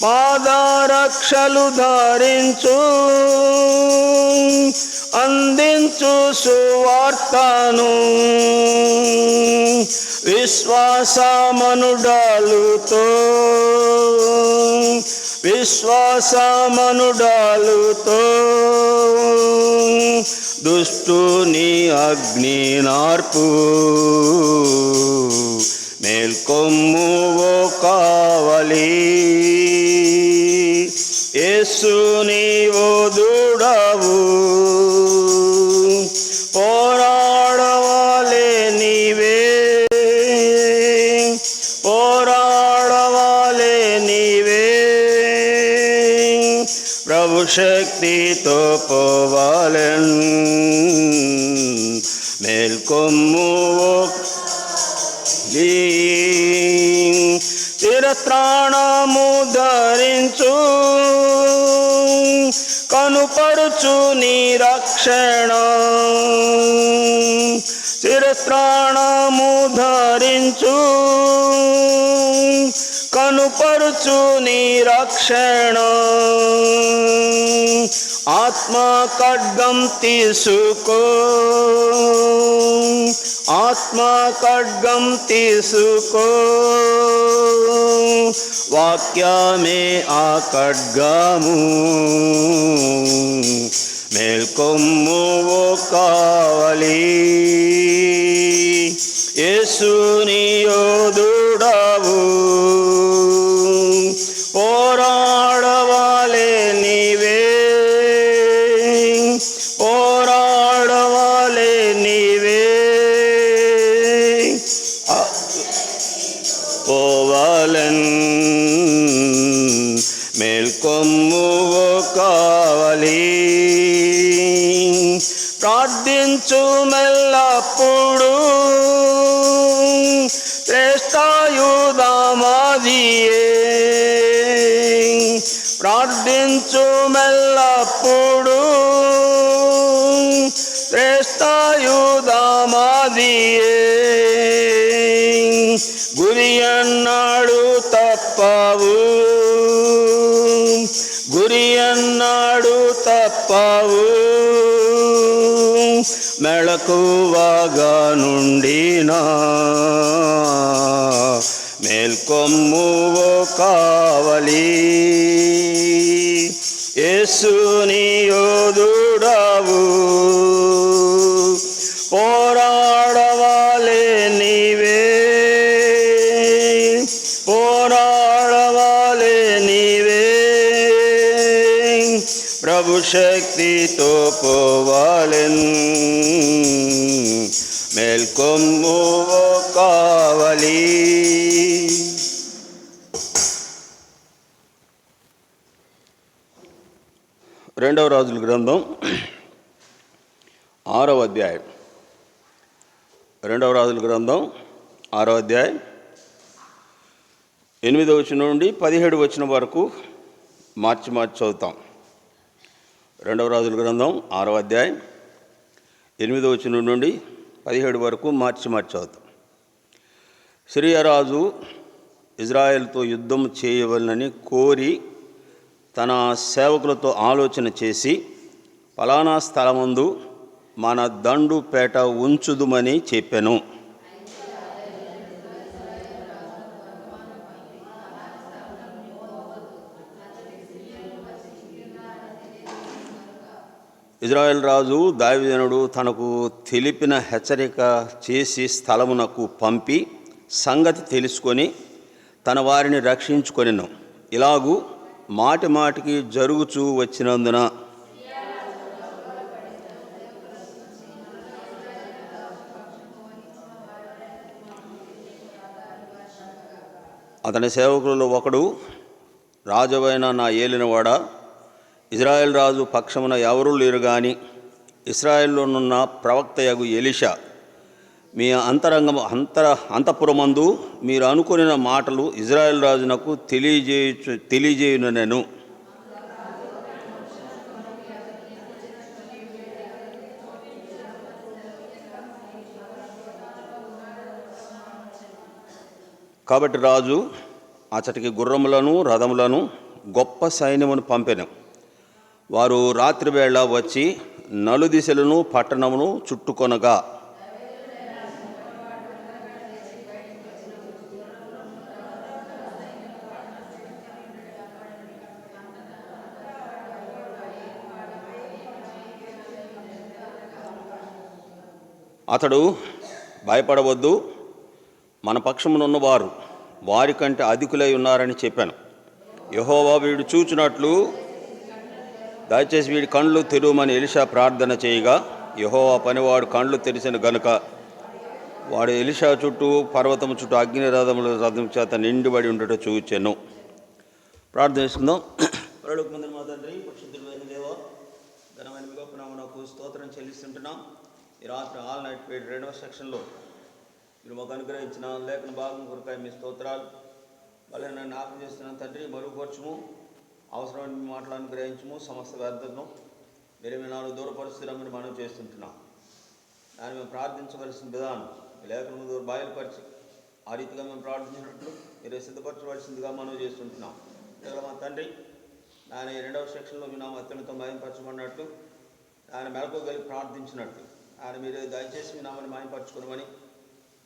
పాదరక్షలు ధరించు, అందించు సువార్తను, విశ్వాసమనుడాలుతో దుష్టుని అగ్ని నార్పు, మేల్కొమ్ము ఓ కావలి, యేసు నీవు దూడవు, పోరాడవాలే నీవే, పోరాడవాలే నీవే, ప్రభు శక్తితో పోవాలెన్, మేల్కొమ్ము చిరత్రాణము ధరించు, కనుపరుచు నీ రక్షణ, చిరత్రాణము ధరించు, కనుపరుచు నీ రక్షణ, ఆత్మ ఖడ్గం తీసుకో, ఆత్మ ఖడ్గం తీసుకో, వాక్యమే ఆ ఖడ్గము, మేల్కొమ్ము ఓ కావలి, యేసు నీ యోధుడవు, పోరాడవాలే నీవే, పోరాడవాలే నీవే, పోవాలన్, మేల్కొమ్ము ఓ కావలి, ప్రార్థించు మెల్లప్పుడు, శ్రేష్ఠాయుధమాదియే, ప్రార్థించు మెల్లప్పుడు, శ్రేష్ఠాయుధమాదియే, గురి అన్నాడు తప్పవు, గురి అన్నాడు తప్పవు, మెళకువగా నుండినా, మేల్కొమ్ము ఓ కావలి, యేసు నీ యోధుడవు, పోరాడవాలే నీవే, పోరాడవాలే నీవే, ప్రభు శక్తితో పోవాలెన్, మేల్కొమ్ము ఓ కావలి. రెండవ రాజుల గ్రంథం 6వ అధ్యాయం. రెండవ రాజుల గ్రంథం 6వ అధ్యాయం 8వ వచనం నుండి 17వ వచనం వరకు మార్చి చదువుతాం. రెండవ రాజుల గ్రంథం 6వ అధ్యాయం 8వ వచనం నుండి 17 వరకు మార్చి చదువుతాం. సిరియా రాజు ఇజ్రాయెల్తో యుద్ధం చేయవలనని కోరి తన సేవకులతో ఆలోచన చేసి, ఫలానా స్థలమందు మన దండుపేట ఉంచుదుమని చెప్పెను. ఇజ్రాయెల్ రాజు దావీదును తనకు తెలిపిన హెచ్చరిక చేసి స్థలమునకు పంపి సంగతి తెలుసుకొని తన వారిని రక్షించుకొనెను. ఇలాగూ మాటి మాటికి జరుగుచూ వచ్చినందున అతని సేవకులలో ఒకడు, రాజువైన నా ఏలినవాడా, ఇజ్రాయెల్ రాజు పక్షమున ఎవరూ లేరు గాని ఇశ్రాయేలులోనున్న ప్రవక్తయగు ఎలీషా మీ అంతఃపురమందు మీరు అనుకొనిన మాటలు ఇజ్రాయెల్ రాజునకు తెలియజేయుననెను. కాబట్టి రాజు అతడికి గుర్రములను రథములను గొప్ప సైన్యమును పంపెను. వారు రాత్రివేళ వచ్చి నలుదిశలను పట్టణమును చుట్టుకొనగా అతడు, భయపడవద్దు, మన పక్షమునున్నవారు వారికంటే అధికులై ఉన్నారని చెప్పాను. యెహోవా వీడు చూచినట్లు దయచేసి వీడి కళ్ళు తెరువమని ఎలీషా ప్రార్థన చేయగా, యెహోవా పనివాడు కళ్ళు తెరిచిన గనుక వాడు ఎలీషా చుట్టూ పర్వతము చుట్టూ అగ్ని రథం చేత నిండిబడి ఉండటం చూచెను. ప్రార్థన చేసుకుందాం. పరలోకమందున్న మా తండ్రి, పరిశుద్ధుడైన దేవా, ఘనమైన మీ గొప్ప నామమునకు స్తోత్రం చెల్లిస్తుంటున్నాం. ఈ రాత్రి ఆల్ నైట్ ప్రేయర్ 2వ సెక్షన్లో మీరు మాకు అనుగ్రహించిన లేఖన భాగం కొరకాయ మీ స్తోత్రాలు. మళ్ళీ నన్ను జ్ఞాపకం చేస్తున్నాను తండ్రి. మరుగుపరచుము, అవసరమైన మీ మాటలు అనుగ్రహించము. సమస్త వ్యర్థను మీరు నాలుగు దూరపరుస్తున్నామని మనం చేస్తుంటున్నాం. దాన్ని మేము ప్రార్థించవలసిన విధానం ఈ లేఖన ముందు బయలుపరిచి ఆ రీతిగా మేము ప్రార్థించినట్లు మీరు సిద్ధపరచవలసిందిగా మనం చేస్తుంటున్నాం. మా తండ్రి, ఆయన 2వ సెక్షన్లో మీ నామ అత్యున్నత మయంపరచమన్నట్లు ఆయన మెలకువగలిగి ప్రార్థించినట్లు ఆయన మీరు దయచేసి మీ నామని మయంపరచుకున్నామని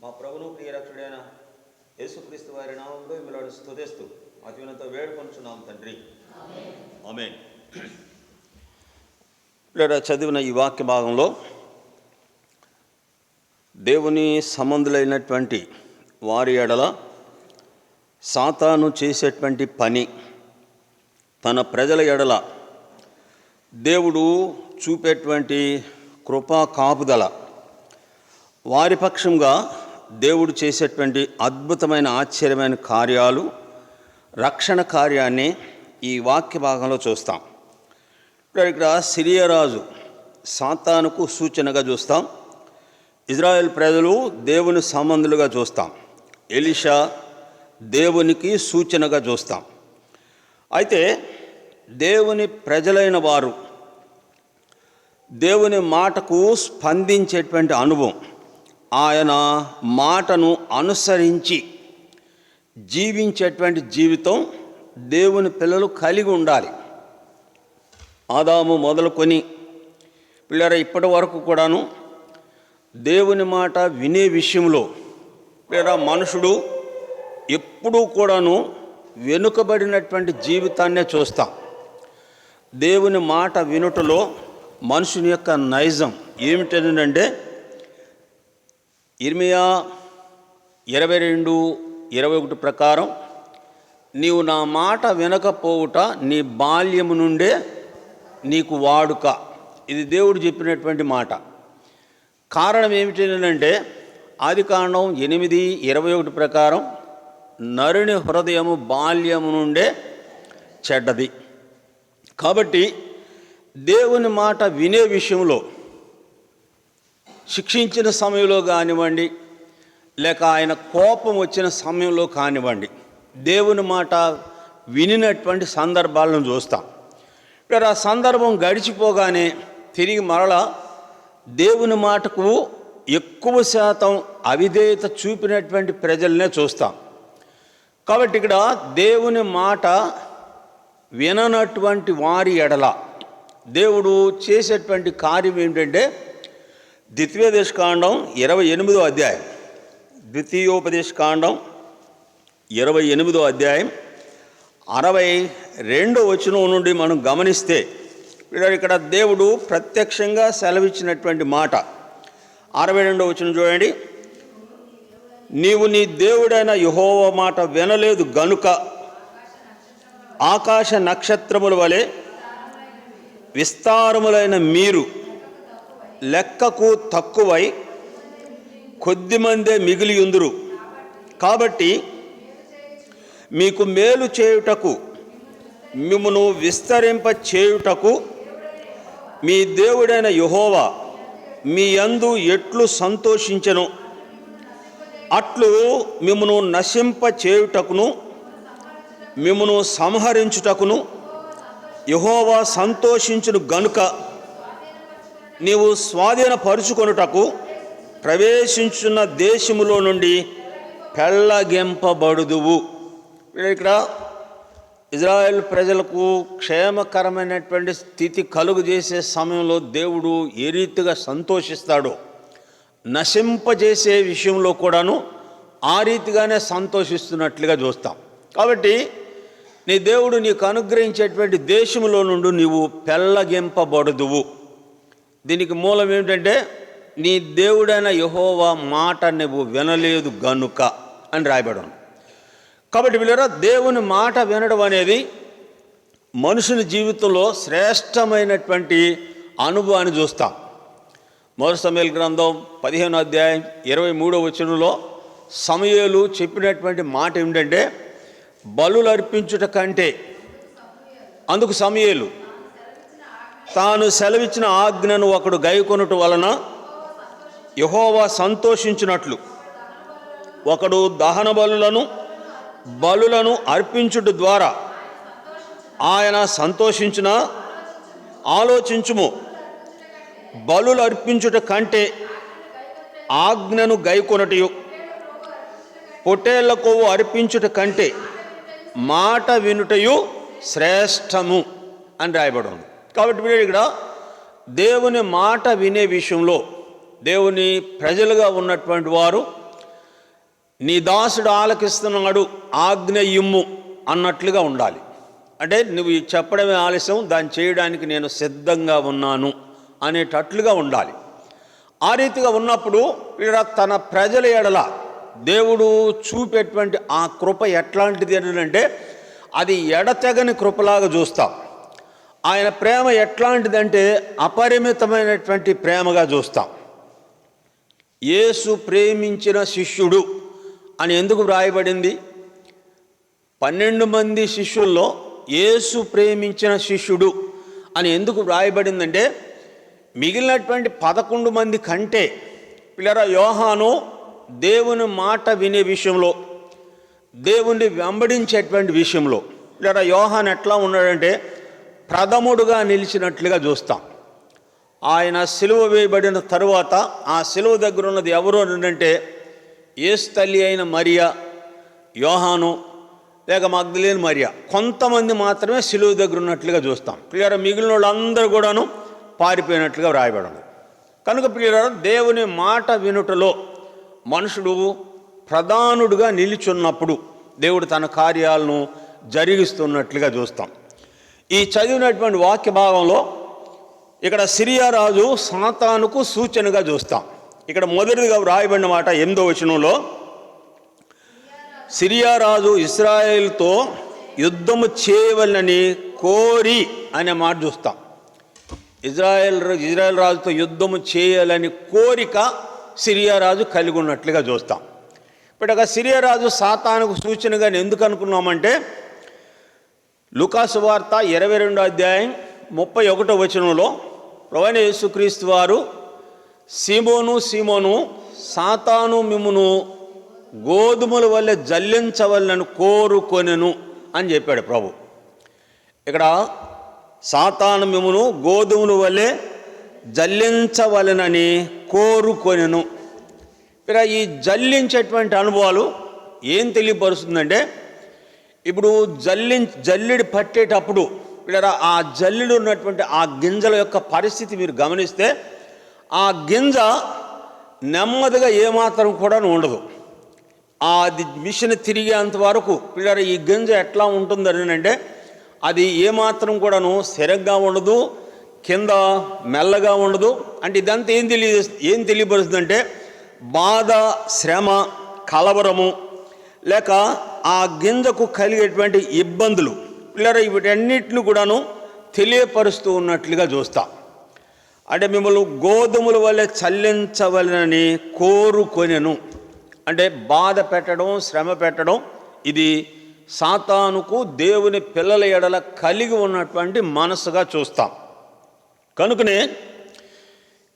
మా ప్రభును ప్రియరక్షుడైన యేసుక్రీస్తు వారి నామంలో మిమ్మల్ని స్తుతిస్తూ అత్యున్నత వేడుకొంచున్నాం తండ్రి. ఆమేన్. చదివిన ఈ వాక్య భాగంలో దేవుని సంబంధులైనటువంటి వారి ఎడల సాతాను చేసేటువంటి పని, తన ప్రజల ఎడల దేవుడు చూపేటువంటి కృపా కాపుదల, వారి పక్షంగా దేవుడు చేసేటువంటి అద్భుతమైన ఆశ్చర్యమైన కార్యాలు, రక్షణ కార్యాన్ని ఈ వాక్య భాగంలో చూస్తాం. ఇక్కడ సిరియా రాజు సాతానుకు సూచనగా చూస్తాం. ఇజ్రాయెల్ ప్రజలు దేవుని సంబంధులుగా చూస్తాం. ఎలీషా దేవునికి సూచనగా చూస్తాం. అయితే దేవుని ప్రజలైన వారు దేవుని మాటకు స్పందించేటువంటి అనుభవం, ఆయన మాటను అనుసరించి జీవించేటువంటి జీవితం దేవుని పిల్లలు కలిగి ఉండాలి. ఆదాము మొదలుకొని పిల్లల ఇప్పటి వరకు కూడాను దేవుని మాట వినే విషయంలో పిల్లల మనుషుడు ఎప్పుడూ కూడాను వెనుకబడినటువంటి జీవితాన్నే చూస్తాం. దేవుని మాట వినుటలో మనుషుని యొక్క నైజం ఏమిటంటే, ఇర్మియా 22:21 ప్రకారం, నీవు నా మాట వినకపోవుట నీ బాల్యము నుండే నీకు వాడుక. ఇది దేవుడు చెప్పినటువంటి మాట. కారణం ఏమిటంటే, ఆదికాండం 8:21 ప్రకారం నరుని హృదయము బాల్యము నుండే చెడ్డది. కాబట్టి దేవుని మాట వినే విషయంలో శిక్షించిన సమయంలో కానివ్వండి, లేక ఆయన కోపం వచ్చిన సమయంలో కానివ్వండి, దేవుని మాట వినినటువంటి సందర్భాలను చూస్తాం. ఇక్కడ ఆ సందర్భం గడిచిపోగానే తిరిగి మరలా దేవుని మాటకు ఎక్కువ శాతం అవిధేయత చూపినటువంటి ప్రజలనే చూస్తాం. కాబట్టి ఇక్కడ దేవుని మాట విననటువంటి వారి ఎడల దేవుడు చేసేటువంటి కార్యం ఏమిటంటే, ద్వితీయోపదేశకాండం 28వ అధ్యాయం, ద్వితీయోపదేశకాండం 28వ అధ్యాయం 62వ వచనం నుండి మనం గమనిస్తే, ఇక్కడ దేవుడు ప్రత్యక్షంగా సెలవిచ్చినటువంటి మాట 62వ వచనం చూడండి. నీవు నీ దేవుడైన యెహోవా మాట వినలేదు గనుక ఆకాశ నక్షత్రముల వలె విస్తారములైన మీరు లెక్కకు తక్కువై కొద్దిమందే మిగిలియుందురు. కాబట్టి మీకు మేలు చేయుటకు, మిమ్మును విస్తరింప చేయుటకు మీ దేవుడైన యెహోవా మీ యందు ఎట్లు సంతోషించెను, అట్లు మిమ్మును నశింప చేయుటకును మిమ్మును సంహరించుటకును యెహోవా సంతోషించును గనుక నీవు స్వాధీనపరుచుకొనుటకు ప్రవేశించున్న దేశములో నుండి పెళ్ళగింపబడుదువు. ఇక్కడ ఇజ్రాయెల్ ప్రజలకు క్షేమకరమైనటువంటి స్థితి కలుగు చేసే సమయంలో దేవుడు ఏ రీతిగా సంతోషిస్తాడో, నశింపజేసే విషయంలో కూడాను ఆ రీతిగానే సంతోషిస్తున్నట్లుగా చూస్తాం. కాబట్టి నీ దేవుడు నీకు అనుగ్రహించేటువంటి దేశంలో నుండి నీవు పెళ్ళగింపబడదువు. దీనికి మూలం ఏమిటంటే, నీ దేవుడైన యెహోవా మాట నువ్వు వినలేదు గనుక అని రాయబడి ఉంది. కాబట్టి వీళ్ళరా, దేవుని మాట వినడం అనేది మనుషుని జీవితంలో శ్రేష్టమైనటువంటి అనుభవాన్ని చూస్తాం. మొదటి సమూయేలు గ్రంథం 15వ అధ్యాయం 23వ వచనంలో సమూయేలు చెప్పినటువంటి మాట ఏమిటంటే, బలులు అర్పించుట కంటే, అందుకు సమూయేలు తాను సెలవిచ్చిన ఆజ్ఞను ఒకడు గైకొనుట వలన యెహోవా సంతోషించినట్లు ఒకడు దహన బలులను అర్పించుట ద్వారా ఆయన సంతోషించిన. ఆలోచించుము, బలులు అర్పించుట కంటే ఆజ్ఞను గైకొనుటయు, పొట్టేళ్ల కొవ్వు అర్పించుట కంటే మాట వినుటయు శ్రేష్టము అని రాయబడి ఉంది. కాబట్టి మీరు ఇక్కడ దేవుని మాట వినే విషయంలో దేవుని ప్రజలుగా ఉన్నటువంటి వారు, నీ దాసుడు ఆలకిస్తున్నాడు, ఆజ్ఞ ఇమ్ము అన్నట్లుగా ఉండాలి. అంటే నువ్వు చెప్పడమే ఆలస్యం, దాన్ని చేయడానికి నేను సిద్ధంగా ఉన్నాను అనేటట్లుగా ఉండాలి. ఆ రీతిగా ఉన్నప్పుడు ఇక్కడ తన ప్రజల ఎడల దేవుడు చూపేటువంటి ఆ కృప ఎట్లాంటిది అంటే, అది ఎడతెగని కృపలాగా చూస్తాం. ఆయన ప్రేమ ఎట్లాంటిదంటే అపరిమితమైనటువంటి ప్రేమగా చూస్తాం. యేసు ప్రేమించిన శిష్యుడు అని ఎందుకు వ్రాయబడింది? 12 మంది శిష్యుల్లో యేసు ప్రేమించిన శిష్యుడు అని ఎందుకు వ్రాయబడిందంటే, మిగిలినటువంటి 11 మంది కంటే పిల్లరా యోహాను దేవుని మాట వినే విషయంలో, దేవుణ్ణి వెంబడించేటువంటి విషయంలో పిల్లరా యోహాను ఎట్లా ఉన్నాడంటే ప్రథముడుగా నిలిచినట్లుగా చూస్తాం. ఆయన సిలువ వేయబడిన తరువాత ఆ సిలువ దగ్గర ఉన్నది ఎవరు అంటే, యేసు తల్లి అయిన మరియా, యోహాను లేక మగ్దలేని మరియా, కొంతమంది మాత్రమే సిలువ దగ్గర ఉన్నట్లుగా చూస్తాం. పిల్లరా మిగిలిన వాళ్ళందరూ కూడాను పారిపోయినట్లుగా వ్రాయబడింది. కనుక పిల్లరా, దేవుని మాట వినుటలో మనుషుడు ప్రధానుడుగా నిలిచున్నప్పుడు దేవుడు తన కార్యాలను జరిగిస్తున్నట్లుగా చూస్తాం. ఈ చదివినటువంటి వాక్య భాగంలో ఇక్కడ సిరియా రాజు సాతానుకు సూచనగా చూస్తాం. ఇక్కడ మొదటిగా వ్రాయబడిన మాట 8వ వచనంలో, సిరియా రాజు ఇశ్రాయేలుతో యుద్ధము చేయవలనని కోరి అనే మాట చూస్తాం. ఇజ్రాయెల్ రాజుతో యుద్ధము చేయాలని కోరిక సిరియా రాజు కలిగి ఉన్నట్లుగా చూస్తాం. ఇప్పుడు ఒక సిరియా రాజు సాతానుకు సూచనగా ఎందుకు అనుకున్నామంటే, లూకాసు వార్త 22వ అధ్యాయం 31వ వచనంలో ప్రభువైన యేసుక్రీస్తు వారు, సీమోను సీమోను, సాతాను మిమ్మును గోధుమల వల్లే జల్లించవలనని కోరుకొనెను అని చెప్పాడు ప్రభు. ఇక్కడ సాతాను మిమ్మును గోధుమల వల్లే జల్లించవలనని కోరుకొనెను. ఇక్కడ ఈ జల్లించేటువంటి అనుభవాలు ఏం తెలియపరుస్తుందంటే, ఇప్పుడు జల్లిడి పట్టేటప్పుడు ఇక్కడ ఆ జల్లిడి ఉన్నటువంటి ఆ గింజల యొక్క పరిస్థితి మీరు గమనిస్తే, ఆ గింజ నెమ్మదిగా ఏమాత్రం కూడా ఉండదు. అది మిషన్ తిరిగేంత వరకు పిల్లలు ఈ గింజ ఎట్లా ఉంటుందని అంటే, అది ఏమాత్రం కూడాను స్థిరంగా ఉండదు, కింద మెల్లగా ఉండదు. అంటే ఇదంతా ఏం తెలియపరుస్తుందంటే, బాధ, శ్రమ, కలవరము, లేక ఆ గింజకు కలిగేటువంటి ఇబ్బందులు పిల్లలు వీటన్నిటిని కూడాను తెలియపరుస్తూ ఉన్నట్లుగా చూస్తాం. అంటే మిమ్మల్ని గోధుమల వల్లే చల్లించవలనని కోరుకొనెను అంటే బాధ పెట్టడం, శ్రమ పెట్టడం, ఇది సాతానుకు దేవుని పిల్లల ఎడల కలిగి ఉన్నటువంటి మనసుగా చూస్తాం. కనుకనే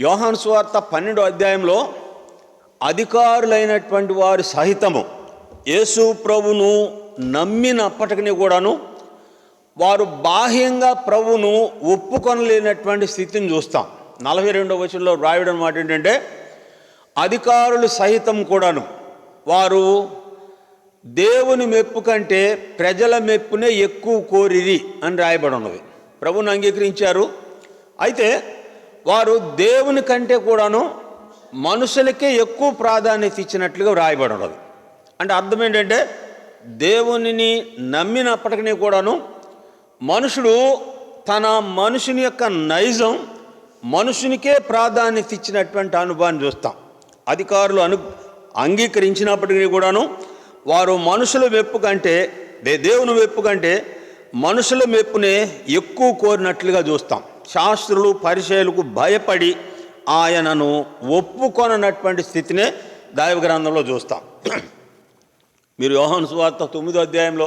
యోహాను సువార్త 12వ అధ్యాయంలో అధికారులైనటువంటి వారు సహితము యేసు ప్రభును నమ్మినప్పటికీ కూడాను వారు బాహ్యంగా ప్రభును ఒప్పుకొనలేనటువంటి స్థితిని చూస్తాం. 42వ వచనంలో రాయడం మాట ఏంటంటే, అధికారులు సహితం కూడాను వారు దేవుని మెప్పు కంటే ప్రజల మెప్పునే ఎక్కువ కోరిరి అని రాయబడి ఉన్నది. ప్రభువుని అంగీకరించారు. అయితే వారు దేవుని కంటే కూడాను మనుషులకే ఎక్కువ ప్రాధాన్యత ఇచ్చినట్లుగా రాయబడి ఉన్నది. అంటే అర్థం ఏంటంటే దేవునిని నమ్మినప్పటికీ కూడాను మనుషుడు తన మనుషుని యొక్క నైజం మనుషునికే ప్రాధాన్యత ఇచ్చినటువంటి అనుభవాన్ని చూస్తాం. అధికారులు అంగీకరించినప్పటికీ కూడాను వారు మనుషుల మెప్పు కంటే దేవుని మెప్పు కంటే మనుషుల మెప్పునే ఎక్కువ కోరినట్లుగా చూస్తాం. శాస్త్రులు పరిచయులకు భయపడి ఆయనను ఒప్పుకొననటువంటి స్థితినే దైవ గ్రంథంలో చూస్తాం. మీరు యోహాను సువార్త 9వ అధ్యాయంలో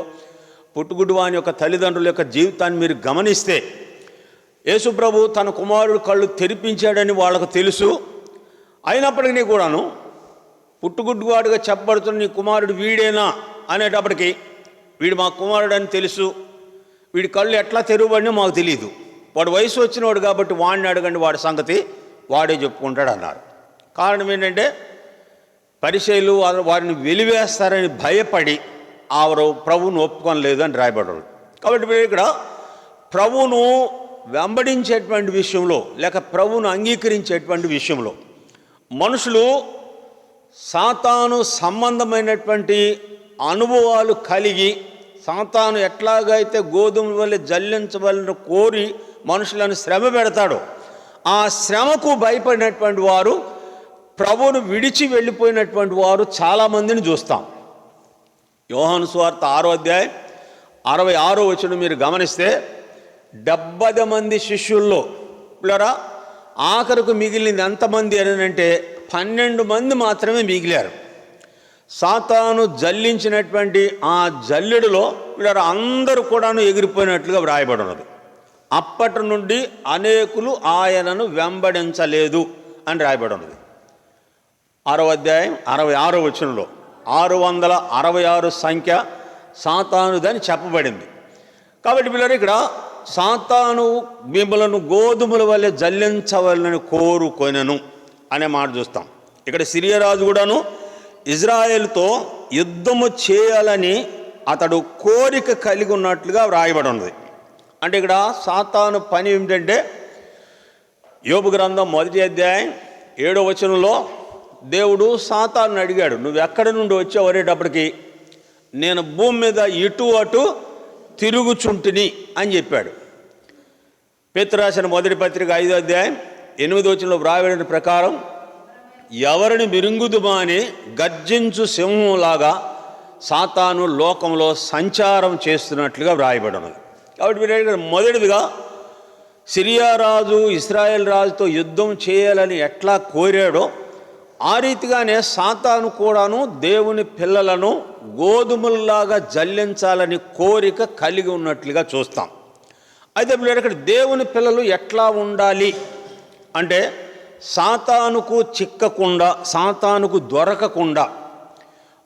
పుట్టుగుడ్డు వాని యొక్క తల్లిదండ్రుల యొక్క జీవితాన్ని మీరు గమనిస్తే యేసుప్రభు తన కుమారుడు కళ్ళు తెరిపించాడని వాళ్ళకు తెలుసు. అయినప్పటికీ కూడాను పుట్టుగుడ్డువాడుగా చెప్పబడుతున్న నీ కుమారుడు వీడేనా అనేటప్పటికీ వీడు మా కుమారుడు అని తెలుసు, వీడి కళ్ళు ఎట్లా తెరవబడినా మాకు తెలియదు, వాడు వయసు వచ్చినవాడు కాబట్టి వాడిని అడగండి, వాడి సంగతి వాడే చెప్పుకుంటాడు అన్నారు. కారణం ఏంటంటే పరిచయులు వారిని వెలివేస్తారని భయపడి ఆరు ప్రభువును ఒప్పుకొనలేదు అని రాయబడ్డాడు. కాబట్టి ఇక్కడ ప్రభువును వెంబడించేటువంటి విషయంలో లేక ప్రభువును అంగీకరించేటువంటి విషయంలో మనుషులు సాతాను సంబంధమైనటువంటి అనుభవాలు కలిగి సాతాను ఎట్లాగైతే గోధుమల వల్ల జల్లించవలని కోరి మనుషులను శ్రమ పెడతాడో ఆ శ్రమకు భయపడినటువంటి వారు ప్రభువును విడిచి వెళ్ళిపోయినటువంటి వారు చాలామందిని చూస్తాం. యోహాను సువార్త 6వ అధ్యాయం 66వ వచనం మీరు గమనిస్తే 70 మంది శిష్యుల్లో పిల్లరా ఆఖరకు మిగిలింది ఎంతమంది అని అంటే 12 మంది మాత్రమే మిగిలారు. సాతాను జల్లించినటువంటి ఆ జల్లెడులో పిల్లరా అందరూ కూడాను ఎగిరిపోయినట్లుగా వ్రాయబడి ఉన్నది. అప్పటి నుండి అనేకులు ఆయనను వెంబడించలేదు అని రాయబడి ఉన్నది. 6వ అధ్యాయం 66వ వచనంలో 666 సంఖ్య సాతానుదని చెప్పబడింది. కాబట్టి పిల్లలు ఇక్కడ సాతాను మిమ్మలను గోధుమల వల్లే జల్లించవలని కోరుకొనెను అనే మాట చూస్తాం. ఇక్కడ సిరియా రాజు కూడాను ఇజ్రాయేలుతో యుద్ధము చేయాలని అతడు కోరిక కలిగి ఉన్నట్లుగా వ్రాయబడి ఉన్నది. అంటే ఇక్కడ సాతాను పని ఏమిటంటే యోబు గ్రంథం 1వ అధ్యాయం 7వ వచనంలో దేవుడు సాతాను అడిగాడు, నువ్వు ఎక్కడి నుండి వచ్చావు అనేటప్పటికి నేను భూమి మీద ఇటు అటు తిరుగుచుంటిని అని చెప్పాడు. పేతురు రాసిన మొదటి పత్రిక 5వ అధ్యాయం 8వ వచనంలో వ్రాయబడిన ప్రకారం ఎవరిని మిరుంగుదుమా అని గర్జించు సింహంలాగా సాతాను లోకంలో సంచారం చేస్తున్నట్లుగా వ్రాయబడి ఉన్నది. కాబట్టి మొదటిదిగా సిరియా రాజు ఇశ్రాయేల్ రాజుతో యుద్ధం చేయాలని ఎట్లా కోరాడో ఆ రీతిగానే సాతాను కూడాను దేవుని పిల్లలను గోధుమల్లాగా జల్లించాలని కోరిక కలిగి ఉన్నట్లుగా చూస్తాం. అయితే ఇక్కడ దేవుని పిల్లలు ఎట్లా ఉండాలి అంటే సాతానుకు చిక్కకుండా సాతానుకు దొరకకుండా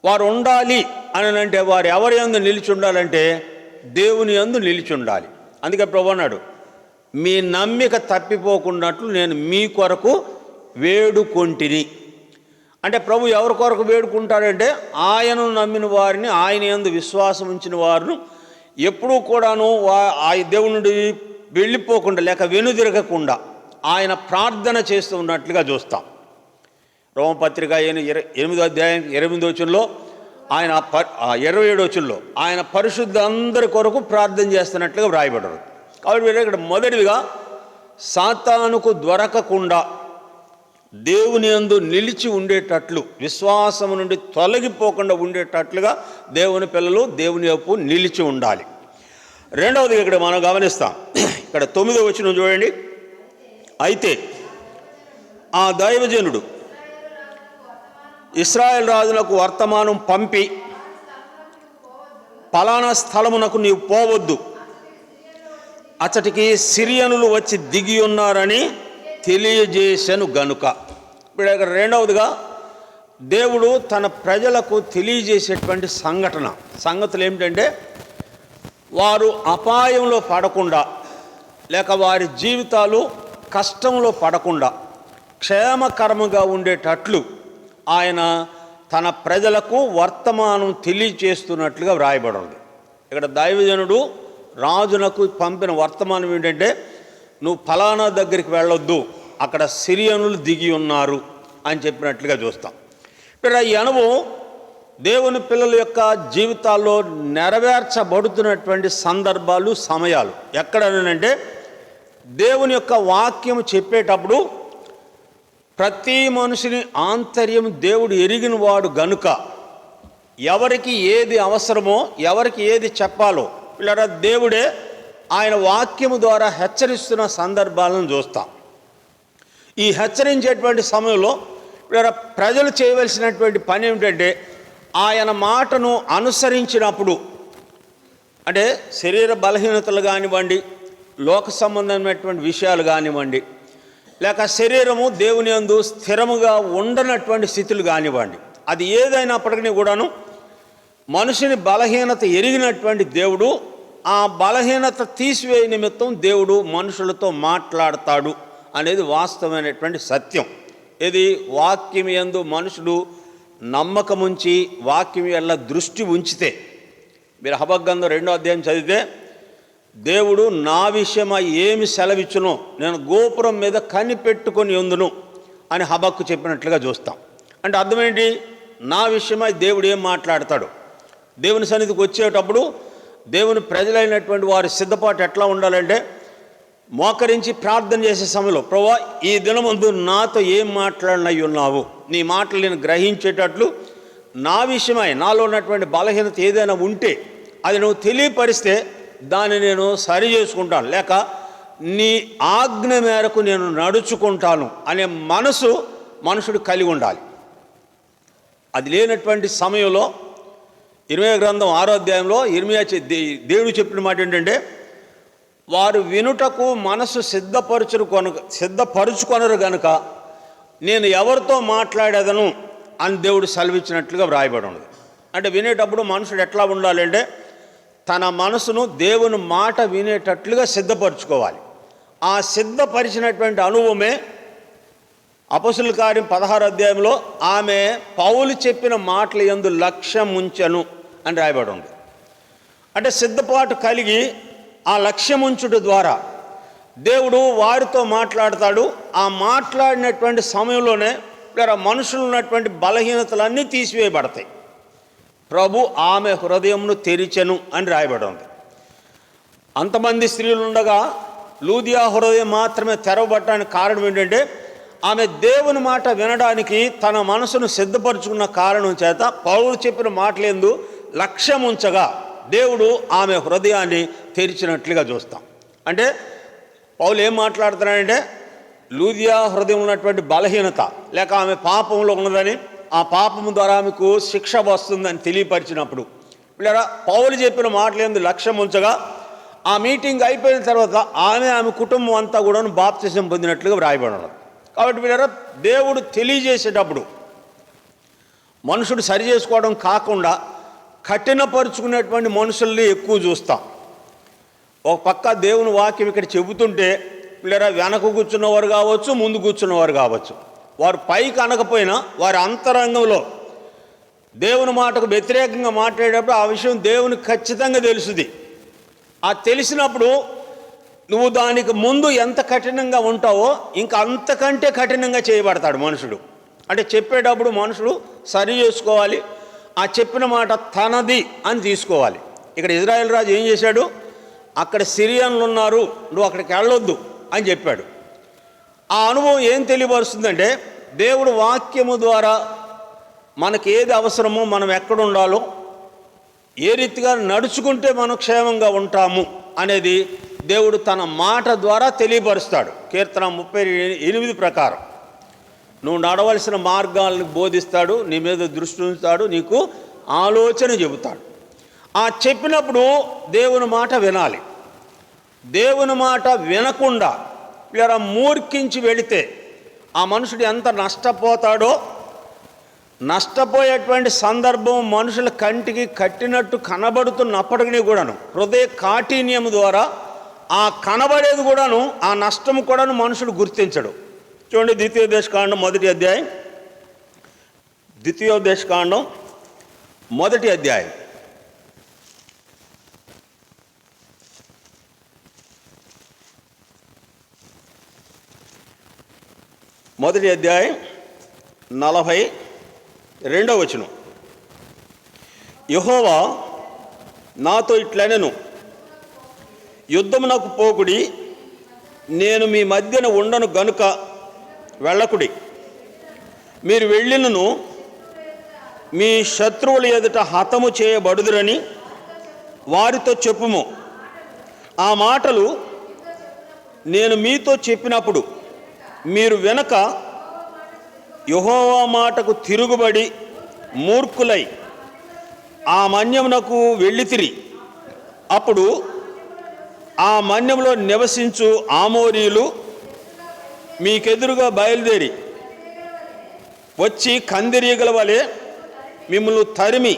వారు ఉండాలి అని అంటే వారు ఎవరి యందు నిలిచి ఉండాలంటే దేవుని యందు నిలిచి ఉండాలి. అందుకే ప్రభు అన్నాడు, మీ నమ్మిక తప్పిపోకున్నట్లు నేను మీ కొరకు వేడుకొంటిని. అంటే ప్రభు ఎవరి కొరకు వేడుకుంటాడంటే ఆయనను నమ్మిన వారిని, ఆయన యందు విశ్వాసం ఉంచిన వారిని ఎప్పుడూ కూడాను ఆ దేవుని నుండి వెళ్ళిపోకుండా లేక వెనుదిరగకుండా ఆయన ప్రార్థన చేస్తూ ఉన్నట్లుగా చూస్తాం. రోమపత్రిక 8వ అధ్యాయం 28వ వచనంలో ఆయన 27వ వచనంలో ఆయన పరిశుద్ధ అందరి కొరకు ప్రార్థన చేస్తున్నట్లుగా వ్రాయబడ్డారు. కాబట్టి ఇక్కడ మొదటిగా సాతానుకు దొరకకుండా దేవుని యందు నిలిచి ఉండేటట్లు విశ్వాసము నుండి తొలగిపోకుండా ఉండేటట్లుగా దేవుని పిల్లలు దేవుని వైపు నిలిచి ఉండాలి. రెండవది ఇక్కడ మనం గమనిస్తాం, ఇక్కడ 9వ వచనం చూడండి. అయితే ఆ దైవజనుడు ఇశ్రాయేల్ రాజులకు వర్తమానం పంపి పలానా స్థలమునకు నీవు పోవద్దు, అచ్చటికి సిరియనులు వచ్చి దిగి ఉన్నారని తెలియజేశాను గనుక. ఇప్పుడు ఇక్కడ రెండవదిగా దేవుడు తన ప్రజలకు తెలియజేసేటువంటి సంగతులు ఏమిటంటే వారు అపాయంలో పడకుండా లేక వారి జీవితాలు కష్టంలో పడకుండా క్షేమకరముగా ఉండేటట్లు ఆయన తన ప్రజలకు వర్తమానం తెలియచేస్తున్నట్లుగా వ్రాయబడింది. ఇక్కడ దైవజనుడు రాజునకు పంపిన వర్తమానం ఏంటంటే, నువ్వు ఫలానా దగ్గరికి వెళ్ళొద్దు, అక్కడ సిరియనులు దిగి ఉన్నారు అని చెప్పినట్లుగా చూస్తాం. ఇక్కడ ఈ అనుభవం దేవుని పిల్లల యొక్క జీవితాల్లో నెరవేర్చబడుతున్నటువంటి సందర్భాలు, సమయాలు. ఎక్కడనంటే దేవుని యొక్క వాక్యం చెప్పేటప్పుడు ప్రతి మనిషిని ఆంతర్యం దేవుడు ఎరిగిన వాడు గనుక ఎవరికి ఏది అవసరమో, ఎవరికి ఏది చెప్పాలో పిల్లరా దేవుడే ఆయన వాక్యము ద్వారా హెచ్చరిస్తున్న సందర్భాలను చూస్తాం. ఈ హెచ్చరించేటువంటి సమయంలో పిల్లరా ప్రజలు చేయవలసినటువంటి పని ఏమిటంటే, ఆయన మాటను అనుసరించినప్పుడు, అంటే శరీర బలహీనతలు కానివ్వండి, లోక సంబంధమైనటువంటి విషయాలు కానివ్వండి, లేక శరీరము దేవుని యందు స్థిరముగా ఉండనటువంటి స్థితులు కానివ్వండి, అది ఏదైనప్పటికీ కూడాను మనిషిని బలహీనత ఎరిగినటువంటి దేవుడు ఆ బలహీనత తీసివేయ నిమిత్తం దేవుడు మనుషులతో మాట్లాడతాడు అనేది వాస్తవమైనటువంటి సత్యం. ఇది వాక్యం యందు మనుషులు నమ్మకముంచి వాక్యం వల్ల దృష్టి ఉంచితే, మీరు హబగ్గంధం 2వ అధ్యాయం చదివితే, దేవుడు నా విషయమై ఏమి సెలవిచ్చునో నేను గోపురం మీద కనిపెట్టుకొని ఉందును అని హబక్కు చెప్పినట్లుగా చూస్తాం. అంటే అర్థమేంటి? నా విషయమై దేవుడు ఏం మాట్లాడతాడు. దేవుని సన్నిధికి వచ్చేటప్పుడు దేవుని ప్రజలైనటువంటి వారి సిద్ధపాటు ఎట్లా ఉండాలంటే, మోకరించి ప్రార్థన చేసే సమయంలో, ప్రభువా ఈ దినమందు నాతో ఏం మాట్లాడినై ఉన్నావు, నీ మాటలు నేను గ్రహించేటట్లు నా విషయమై నాలో ఉన్నటువంటి బలహీనత ఏదైనా ఉంటే అది నువ్వు తెలియపరిస్తే దాన్ని నేను సరి చేసుకుంటాను, లేక నీ ఆజ్ఞ మేరకు నేను నడుచుకుంటాను అనే మనసు మనుషుడు కలిగి ఉండాలి. అది లేనటువంటి సమయంలో ఇర్మీయా గ్రంథం 6వ అధ్యాయంలో దేవుడు చెప్పిన మాట ఏంటంటే, వారు వినుటకు మనసు సిద్ధపరుచుకొనరు గనుక నేను ఎవరితో మాట్లాడేదను అని దేవుడు సెలవిచ్చినట్లుగా వ్రాయబడి ఉన్నది. అంటే వినేటప్పుడు మనుషుడు ఎట్లా ఉండాలంటే, తన మనసును దేవుని మాట వినేటట్లుగా సిద్ధపరచుకోవాలి. ఆ సిద్ధపరిచినటువంటి అనుభవమే అపొస్తలుల కార్యం 16వ అధ్యాయంలో ఆమె పౌలు చెప్పిన మాటల యందు లక్ష్యం ఉంచెను అని రాయబడి ఉంది. అంటే సిద్ధపాటు కలిగి ఆ లక్ష్యం ఉంచుట ద్వారా దేవుడు వారితో మాట్లాడతాడు. ఆ మాట్లాడినటువంటి సమయంలోనే మనుషులు ఉన్నటువంటి బలహీనతలన్నీ తీసివేయబడతాయి. ప్రభు ఆమె హృదయమును తెరిచెను అని రాయబడి ఉంది. అంతమంది స్త్రీలు ఉండగా లూదియా హృదయం మాత్రమే తెరవబడటానికి కారణం ఏంటంటే, ఆమె దేవుని మాట వినడానికి తన మనసును సిద్ధపరచుకున్న కారణం చేత పౌలు చెప్పిన మాటలందు లక్ష్యం ఉంచగా దేవుడు ఆమె హృదయాన్ని తెరిచినట్లుగా చూస్తాం. అంటే పౌలు ఏం మాట్లాడుతున్నాడంటే, లూదియా హృదయం ఉన్నటువంటి బలహీనత లేక ఆమె పాపంలో ఉన్నదని, ఆ పాపము ద్వారా ఆమెకు శిక్ష వస్తుందని తెలియపరిచినప్పుడు పిల్లరా పౌలు చెప్పిన మాటలందు లక్ష్యం ఉంచగా ఆ మీటింగ్ అయిపోయిన తర్వాత ఆమె కుటుంబం అంతా కూడా బాప్తిసం పొందినట్లుగా వ్రాయబడి ఉన్నది. కాబట్టి పిల్లరా దేవుడు తెలియజేసేటప్పుడు మనుషుడు సరి చేసుకోవడం కాకుండా కఠినపరుచుకునేటువంటి మనుషుల్ని ఎక్కువ చూస్తాం. ఒక పక్క దేవుని వాక్యం ఇక్కడ చెబుతుంటే పిల్లరా వెనక కూర్చున్నవారు కావచ్చు, ముందు కూర్చున్నవారు కావచ్చు, వారు పైకి అనకపోయినా వారి అంతరంగంలో దేవుని మాటకు వ్యతిరేకంగా మాట్లాడేటప్పుడు ఆ విషయం దేవునికి ఖచ్చితంగా తెలుసుది. ఆ తెలిసినప్పుడు నువ్వు దానికి ముందు ఎంత కఠినంగా ఉంటావో ఇంకా అంతకంటే కఠినంగా చేయబడతాడు మనుషుడు. అంటే చెప్పేటప్పుడు మనుషుడు సరి చేసుకోవాలి, ఆ చెప్పిన మాట తనది అని తీసుకోవాలి. ఇక్కడ ఇజ్రాయేల్ రాజు ఏం చేశాడు, అక్కడ సిరియన్లు ఉన్నారు, నువ్వు అక్కడికి వెళ్ళొద్దు అని చెప్పాడు. ఆ అనుభవం ఏం తెలియపరుస్తుందంటే, దేవుడు వాక్యము ద్వారా మనకి ఏది అవసరమో, మనం ఎక్కడ ఉండాలో, ఏ రీతిగా నడుచుకుంటే మనం క్షేమంగా ఉంటాము అనేది దేవుడు తన మాట ద్వారా తెలియపరుస్తాడు. కీర్తన 38 ప్రకారం నువ్వు నడవలసిన మార్గాలను బోధిస్తాడు, నీ మీద దృష్టి ఉంచుతాడు, నీకు ఆలోచన చెబుతాడు. ఆ చెప్పినప్పుడు దేవుని మాట వినాలి. దేవుని మాట వినకుండా ఇలా మూర్ఖించి వెళితే ఆ మనుషుడు ఎంత నష్టపోతాడో, నష్టపోయేటువంటి సందర్భం మనుషుల కంటికి కట్టినట్టు కనబడుతున్నప్పటికీ కూడాను హృదయ కాఠిన్యం ద్వారా ఆ కనబడేది కూడాను, ఆ నష్టము కూడాను మనుషుడు గుర్తించడు. చూడండి, ద్వితీయోపదేశకాండం 1వ అధ్యాయం ద్వితీయోపదేశకాండం 1వ అధ్యాయం. మొదటి అధ్యాయం 42వ వచనం. యెహోవా నాతో ఇట్లనెను, యుద్ధమునకు పోకుడి, నేను మీ మధ్యన ఉండను గనుక వెళ్ళకుడి. మీరు వెళ్ళినను మీ శత్రువుల ఎదుట హతము చేయబడుదురని వారితో చెప్పుము. ఆ మాటలు నేను మీతో చెప్పినప్పుడు మీరు వెనక యెహోవా మాటకు తిరుగుబడి మూర్ఖులై ఆ మన్యమునకు వెళ్ళితిరి. అప్పుడు ఆ మన్యములో నివసించు ఆమోరీయులు మీకెదురుగా బయలుదేరి వచ్చి కందిరీగల వలె మిమ్మల్ని తరిమి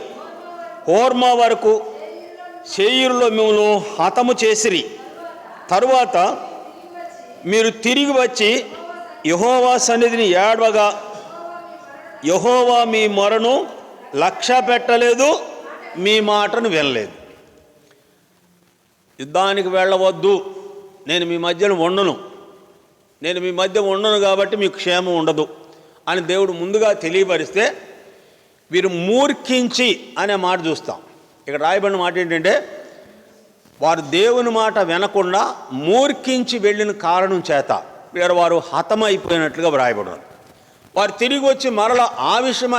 హోర్మా వరకు శేయీరులో మిమ్మల్ని హతము చేసిరి. తరువాత మీరు తిరిగి వచ్చి యెహోవా సన్నిధిని ఏడవగా యెహోవా మీ మొరను లక్ష్య పెట్టలేదు, మీ మాటను వినలేదు. యుద్ధానికి వెళ్ళవద్దు, నేను మీ మధ్యన ఉండను కాబట్టి మీకు క్షేమం ఉండదు అని దేవుడు ముందుగా తెలియపరిస్తే వీరు మూర్ఖించి అనే మాట చూస్తాం. ఇక్కడ రాయబడిన మాట ఏంటంటే వారు దేవుని మాట వినకుండా మూర్ఖించి వెళ్ళిన కారణం చేత వారు హతమైపోయినట్లుగా రాయబడినారు. వారు తిరిగి వచ్చి మరలా ఆ విషయం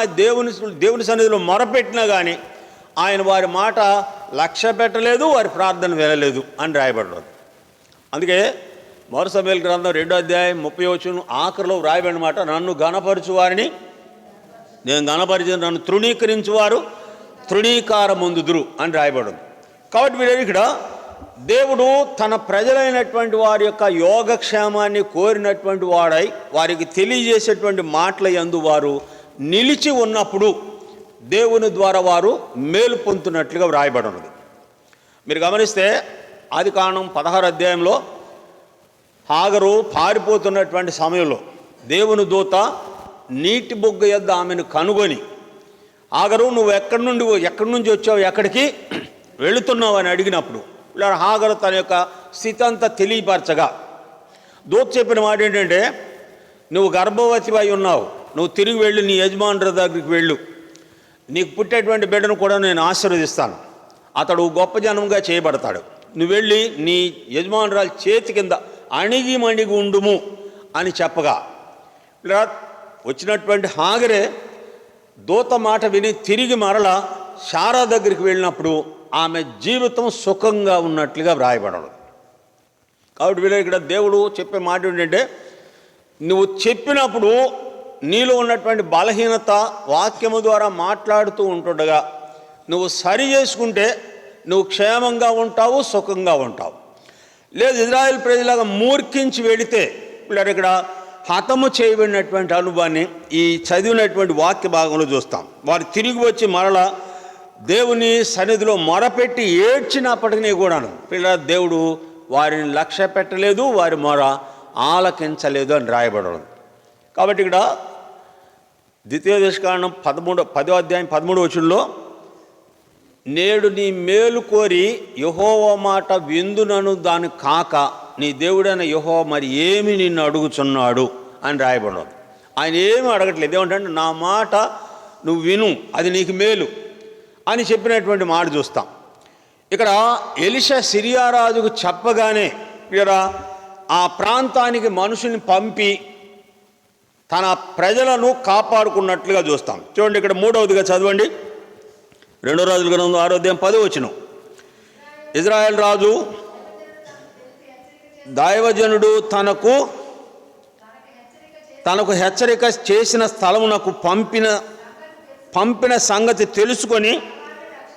దేవుని సన్నిధిలో మొరపెట్టినా కానీ ఆయన వారి మాట లక్ష్య పెట్టలేదు, వారి ప్రార్థన వినలేదు అని రాయబడినారు. అందుకే మొదటి సమూయేలు గ్రంథం 2వ అధ్యాయం 30వ వచనం ఆఖరిలో రాయబడిన మాట, నన్ను గణపరచు వారిని నేను గణపరిచిన, నన్ను తృణీకరించువారు తృణీకారమొందుదురు అని రాయబడింది. కాబట్టి వీరు ఇక్కడ దేవుడు తన ప్రజలైనటువంటి వారి యొక్క యోగక్షేమాన్ని కోరినటువంటి వాడై వారికి తెలియజేసేటువంటి మాటల యందు వారు నిలిచి ఉన్నప్పుడు దేవుని ద్వారా వారు మేలు పొందుతున్నట్లుగా వ్రాయబడినది. మీరు గమనిస్తే ఆదికాండం 16వ అధ్యాయంలో హాగరు పారిపోతున్నటువంటి సమయంలో దేవుని దూత నీటి బొగ్గ యొద్ద ఆమెను కనుగొని, హాగరు నువ్వు ఎక్కడి నుంచి వచ్చావు, ఎక్కడికి వెళుతున్నావు అని అడిగినప్పుడు ఇలా హాగరు తన యొక్క స్థితి అంతా తెలియపరచగా దూత చెప్పిన మాట ఏంటంటే, నువ్వు గర్భవతి అయి ఉన్నావు, నువ్వు తిరిగి వెళ్ళి నీ యజమానుల దగ్గరికి వెళ్ళు, నీకు పుట్టేటువంటి బిడ్డను కూడా నేను ఆశీర్వదిస్తాను, అతడు గొప్ప జనంగా చేయబడతాడు, నువ్వు వెళ్ళి నీ యజమానురాల చేతి కింద అణిగి మణిగి ఉండుము అని చెప్పగా ఇలా వచ్చినటువంటి హాగరే దూత మాట విని తిరిగి మరలా శారా దగ్గరికి వెళ్ళినప్పుడు ఆమె జీవితం సుఖంగా ఉన్నట్లుగా వ్రాయబడదు. కాబట్టి వీళ్ళు ఇక్కడ దేవుడు చెప్పే మాట ఏంటంటే, నువ్వు చెప్పినప్పుడు నీలో ఉన్నటువంటి బలహీనత వాక్యము ద్వారా మాట్లాడుతూ ఉంటుండగా నువ్వు సరి చేసుకుంటే నువ్వు క్షేమంగా ఉంటావు, సుఖంగా ఉంటావు. లేదు ఇజ్రాయేల్ ప్రజలాగా మూర్ఖించి వెళితే వీళ్ళు ఇక్కడ హతము చేయబడినటువంటి అనుభవాన్ని ఈ చదివినటువంటి వాక్య భాగంలో చూస్తాం. వారు తిరిగి వచ్చి మరలా దేవుని సన్నిధిలో మొరపెట్టి ఏడ్చినప్పటికీ కూడాను పిల్లల దేవుడు వారిని లక్ష్య పెట్టలేదు, వారి మొర ఆలకించలేదు అని రాయబడదు. కాబట్టి ఇక్కడ ద్వితీయోపదేశకాండం 10వ అధ్యాయం 13వ వచనంలో, నేడు నీ మేలు కోరి యెహోవా మాట విందునను దాని కాక నీ దేవుడైన యెహోవా మరి ఏమి నిన్ను అడుగుచున్నాడు అని రాయబడదు. ఆయన ఏమి అడగట్లేదు. ఏమంటే నా మాట నువ్వు విను, అది నీకు మేలు అని చెప్పినటువంటి మాట చూస్తాం. ఇక్కడ ఎలీషా సిరియా రాజుకు చెప్పగానే ఇక్కడ ఆ ప్రాంతానికి మనుషుని పంపి తన ప్రజలను కాపాడుకున్నట్లుగా చూస్తాం. చూడండి ఇక్కడ 3వదిగా చదవండి, 2 రాజుల గ్రంథం 6వ అధ్యాయం 10వ వచనం. ఇజ్రాయేల్ రాజు దైవజనుడు తనకు హెచ్చరిక చేసిన స్థలమునకు పంపిన సంగతి తెలుసుకొని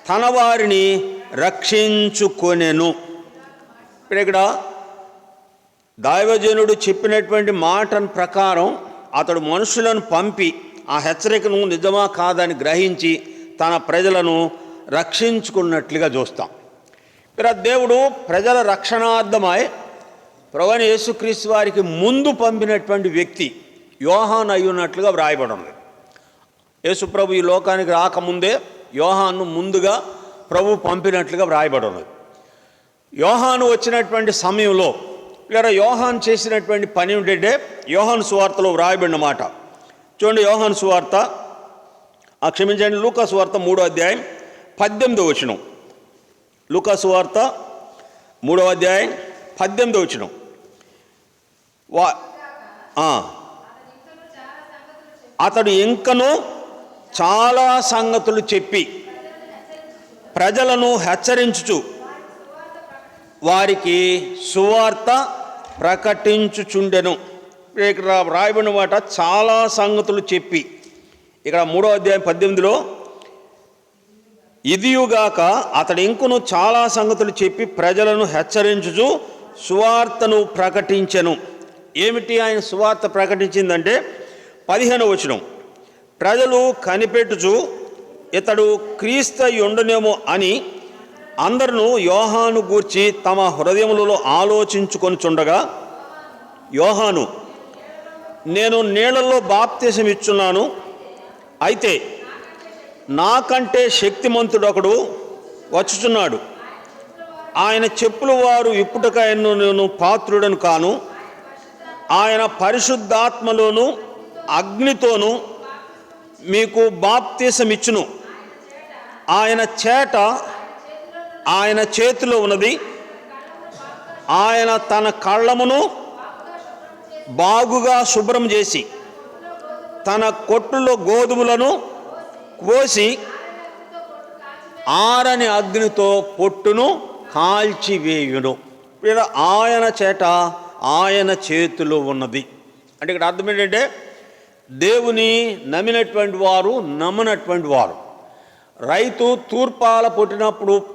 తన వారిని రక్షించుకొనెను. ఇక్కడ దైవజనుడు చెప్పినటువంటి మాట ప్రకారం అతడు మనుషులను పంపి ఆ హెచ్చరికను నిజమా కాదని గ్రహించి తన ప్రజలను రక్షించుకున్నట్లుగా చూస్తాం. ఇక్కడ దేవుడు ప్రజల రక్షణార్థమై ప్రభువైన యేసుక్రీస్తు వారికి ముందు పంపినటువంటి వ్యక్తి యోహాను అయి ఉన్నట్లుగా వ్రాయబడింది. యేసుప్రభు ఈ లోకానికి రాకముందే యోహాను ముందుగా ప్రభు పంపినట్లుగా వ్రాయబడి ఉన్నది. యోహాను వచ్చినటువంటి సమయంలో లేదా యోహాను చేసినటువంటి పని ఏంటంటే యోహాను సువార్తలో వ్రాయబడిన మాట చూడండి. యోహాను సువార్త క్షమించండి, లూకా సువార్త 3వ అధ్యాయం 18వ వచనం. లూకా సువార్త 3వ అధ్యాయం 18వ వచనం. అతడు ఇంకను చాలా సంగతులు చెప్పి ప్రజలను హెచ్చరించుచు వారికి సువార్త ప్రకటించుచుండెను. ఇక్కడ రాయబడిన మాట చాలా సంగతులు చెప్పి. ఇక్కడ 3వ అధ్యాయం 18లో ఇదియుగాక అతడు ఇంకను చాలా సంగతులు చెప్పి ప్రజలను హెచ్చరించుచు సువార్తను ప్రకటించెను. ఏమిటి ఆయన సువార్త ప్రకటించిందంటే 15వ వచనం. ప్రజలు కనిపెట్టుచు ఇతడు క్రీస్తయుండునేమో అని అందరూ యోహాను గూర్చి తమ హృదయములలో ఆలోచించుకొనుచుండగా యోహాను, నేను నీళ్లలో బాప్తిసం ఇచ్చున్నాను, అయితే నాకంటే శక్తిమంతుడొకడు వచ్చుచున్నాడు, ఆయన చెప్పుల వారు ఇప్పుటకైనా నేను పాత్రుడను కాను, ఆయన పరిశుద్ధాత్మలోను అగ్నితోనూ మీకు బాప్తిసం ఇచ్చును, ఆయన చేతిలో ఉన్నది, ఆయన తన కళ్ళమును బాగుగా శుభ్రం చేసి తన కొట్టులో గోధుమలను కోసి ఆరని అగ్నితో పొట్టును కాల్చివేయును. ఆయన చేతిలో ఉన్నది అంటే ఇక్కడ అర్థం ఏంటంటే దేవుని నమ్మినటువంటి వారు నమ్మనటువంటి వారు. రైతు తూర్పాల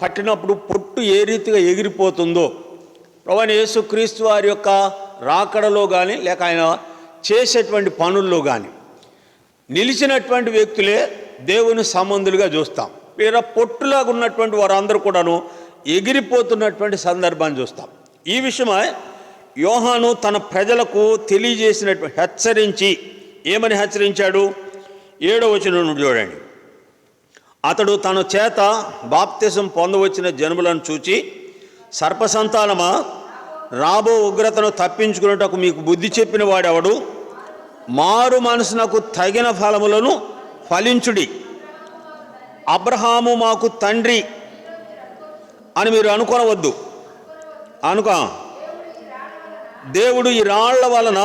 పట్టినప్పుడు పొట్టు ఏ రీతిగా ఎగిరిపోతుందో ప్రభువైన యేసుక్రీస్తు వారి యొక్క రాకడలో కానీ లేక ఆయన చేసేటువంటి పనుల్లో కానీ నిలిచినటువంటి వ్యక్తులే దేవుని సంబంధులుగా చూస్తాం. వేరే పొట్టులాగా ఉన్నటువంటి వారందరూ కూడాను ఎగిరిపోతున్నటువంటి సందర్భాన్ని చూస్తాం. ఈ విషయమై యోహాను తన ప్రజలకు తెలియజేసినటువంటి హెచ్చరించి ఏమని హెచ్చరించాడు? 7వ వచనం నుండి చూడండి. అతడు తన చేత బాప్తిసం పొందవచ్చిన జనుములను చూచి, సర్పసంతానమా, రాబో ఉగ్రతను తప్పించుకున్నటకు మీకు బుద్ధి చెప్పిన వాడెవడు? మారు మనసునకు తగిన ఫలములను ఫలించుడి. అబ్రహాము మాకు తండ్రి అని మీరు అనుకోనవద్దు. దేవుడు ఈ రాళ్ల వలన